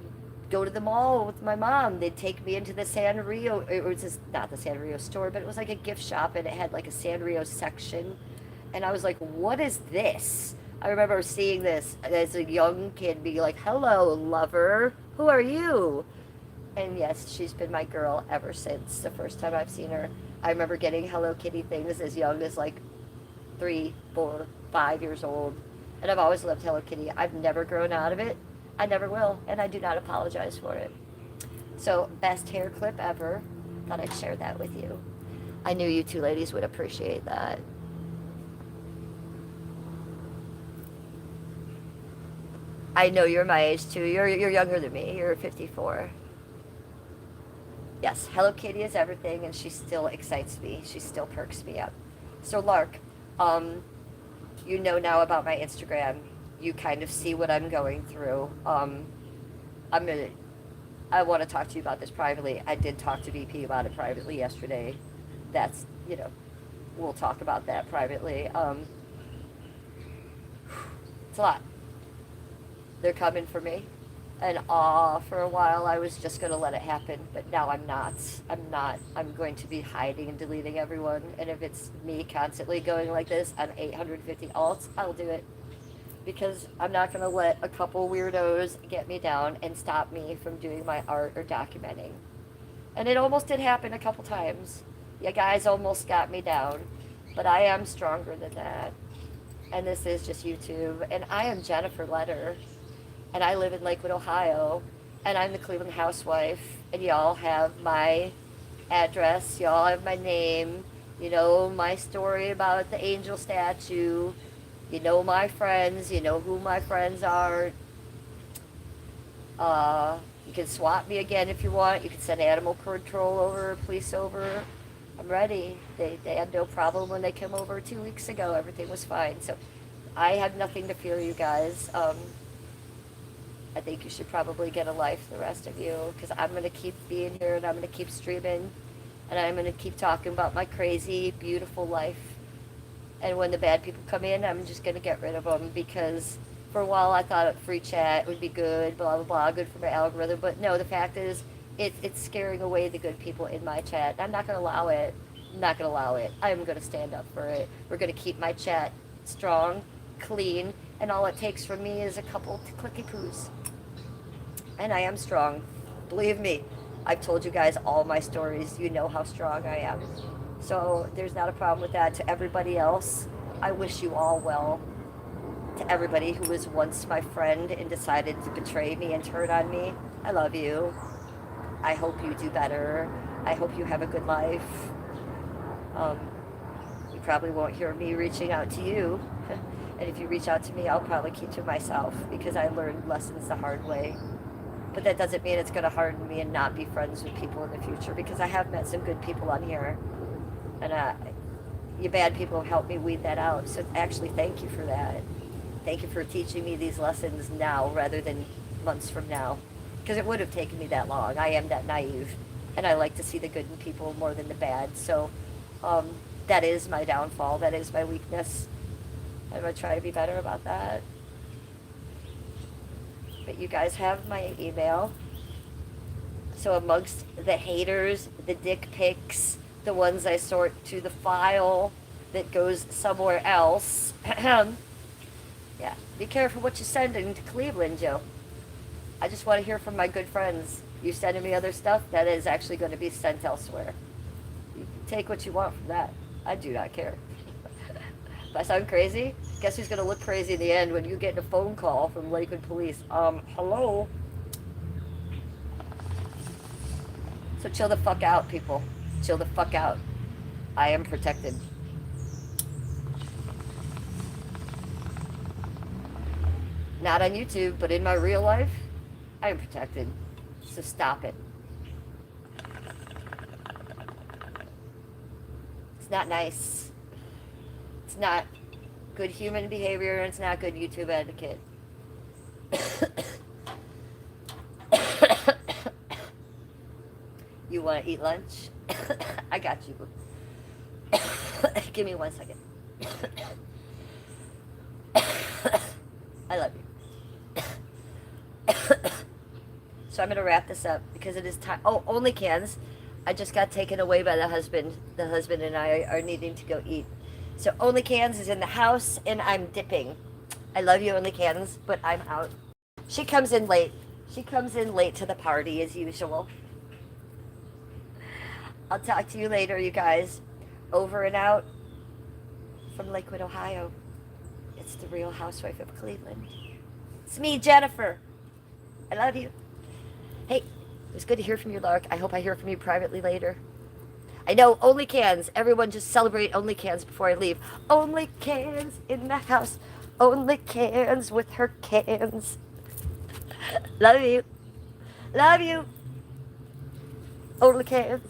go to the mall with my mom. They'd take me into the Sanrio. It was just not the Sanrio store, but it was like a gift shop, and it had like a Sanrio section. And I was like, what is this? I remember seeing this as a young kid, being like, hello, lover. Who are you? And yes, she's been my girl ever since the first time I've seen her. I remember getting Hello Kitty things as young as like 3, 4, 5 years old. And I've always loved Hello Kitty. I've never grown out of it. I never will. And I do not apologize for it. So, best hair clip ever. Thought I'd share that with you. I knew you two ladies would appreciate that. I know you're my age too. You're younger than me. You're 54. Yes, Hello Kitty is everything, and she still excites me. She still perks me up. So, Lark, you know now about my Instagram. You kind of see what I'm going through. I want to talk to you about this privately. I did talk to VP about it privately yesterday. That's, we'll talk about that privately. It's a lot. They're coming for me. And for a while I was just going to let it happen, but now I'm not. I'm going to be hiding and deleting everyone, and if it's me constantly going like this on 850 alts, I'll do it. Because I'm not going to let a couple weirdos get me down and stop me from doing my art or documenting. And it almost did happen a couple times. You guys almost got me down, but I am stronger than that. And this is just YouTube, and I am Jennifer Letter. And I live in Lakewood, Ohio, and I'm the Cleveland housewife, and y'all have my address, y'all have my name, you know my story about the angel statue, you know my friends, you know who my friends are. You can swap me again if you want. You can send animal control over, police over. I'm ready. They had no problem when they came over 2 weeks ago. Everything was fine. So I have nothing to fear, you guys. I think you should probably get a life, the rest of you, because I'm going to keep being here, and I'm going to keep streaming, and I'm going to keep talking about my crazy, beautiful life. And when the bad people come in, I'm just going to get rid of them, because for a while I thought free chat would be good, blah, blah, blah, good for my algorithm. But no, the fact is, it's scaring away the good people in my chat. I'm not going to allow it. I'm not going to allow it. I'm going to stand up for it. We're going to keep my chat strong, clean, and all it takes from me is a couple clicky poos. And I am strong. Believe me, I've told you guys all my stories. You know how strong I am. So there's not a problem with that. To everybody else, I wish you all well. To everybody who was once my friend and decided to betray me and turn on me, I love you. I hope you do better. I hope you have a good life. You probably won't hear me reaching out to you. And if you reach out to me, I'll probably keep to myself, because I learned lessons the hard way. But that doesn't mean it's going to harden me and not be friends with people in the future, because I have met some good people on here. And you bad people have helped me weed that out. So actually, thank you for that. Thank you for teaching me these lessons now rather than months from now. Because it would have taken me that long. I am that naive. And I like to see the good in people more than the bad. So that is my downfall. That is my weakness. I'm going to try to be better about that. But you guys have my email. So amongst the haters, the dick pics, the ones I sort to the file that goes somewhere else. Yeah, be careful what you send into Cleveland, Joe. I just want to hear from my good friends. You sending me other stuff that is actually going to be sent elsewhere. You can take what you want from that. I do not care. If I sound crazy, guess who's going to look crazy in the end when you get a phone call from Lakewood Police? Hello? So chill the fuck out, people. Chill the fuck out. I am protected. Not on YouTube, but in my real life, I am protected. So stop it. It's not nice. It's not good human behavior, and it's not good YouTube etiquette. You want to eat lunch? I got you. Give me 1 second. I love you. So I'm going to wrap this up because it is time. Oh, only cans. I just got taken away by the husband. The husband and I are needing to go eat. So only cans is in the house and I'm dipping. I love you, only cans, but I'm out. She comes in late. She comes in late to the party as usual. I'll talk to you later, you guys. Over and out from Lakewood, Ohio. It's the Real Housewife of Cleveland. It's me, Jennifer. I love you. Hey, it was good to hear from you, Lark. I hope I hear from you privately later. I know, only cans. Everyone just celebrate only cans before I leave. Only cans in the house. Only cans with her cans. Love you. Love you. Only cans.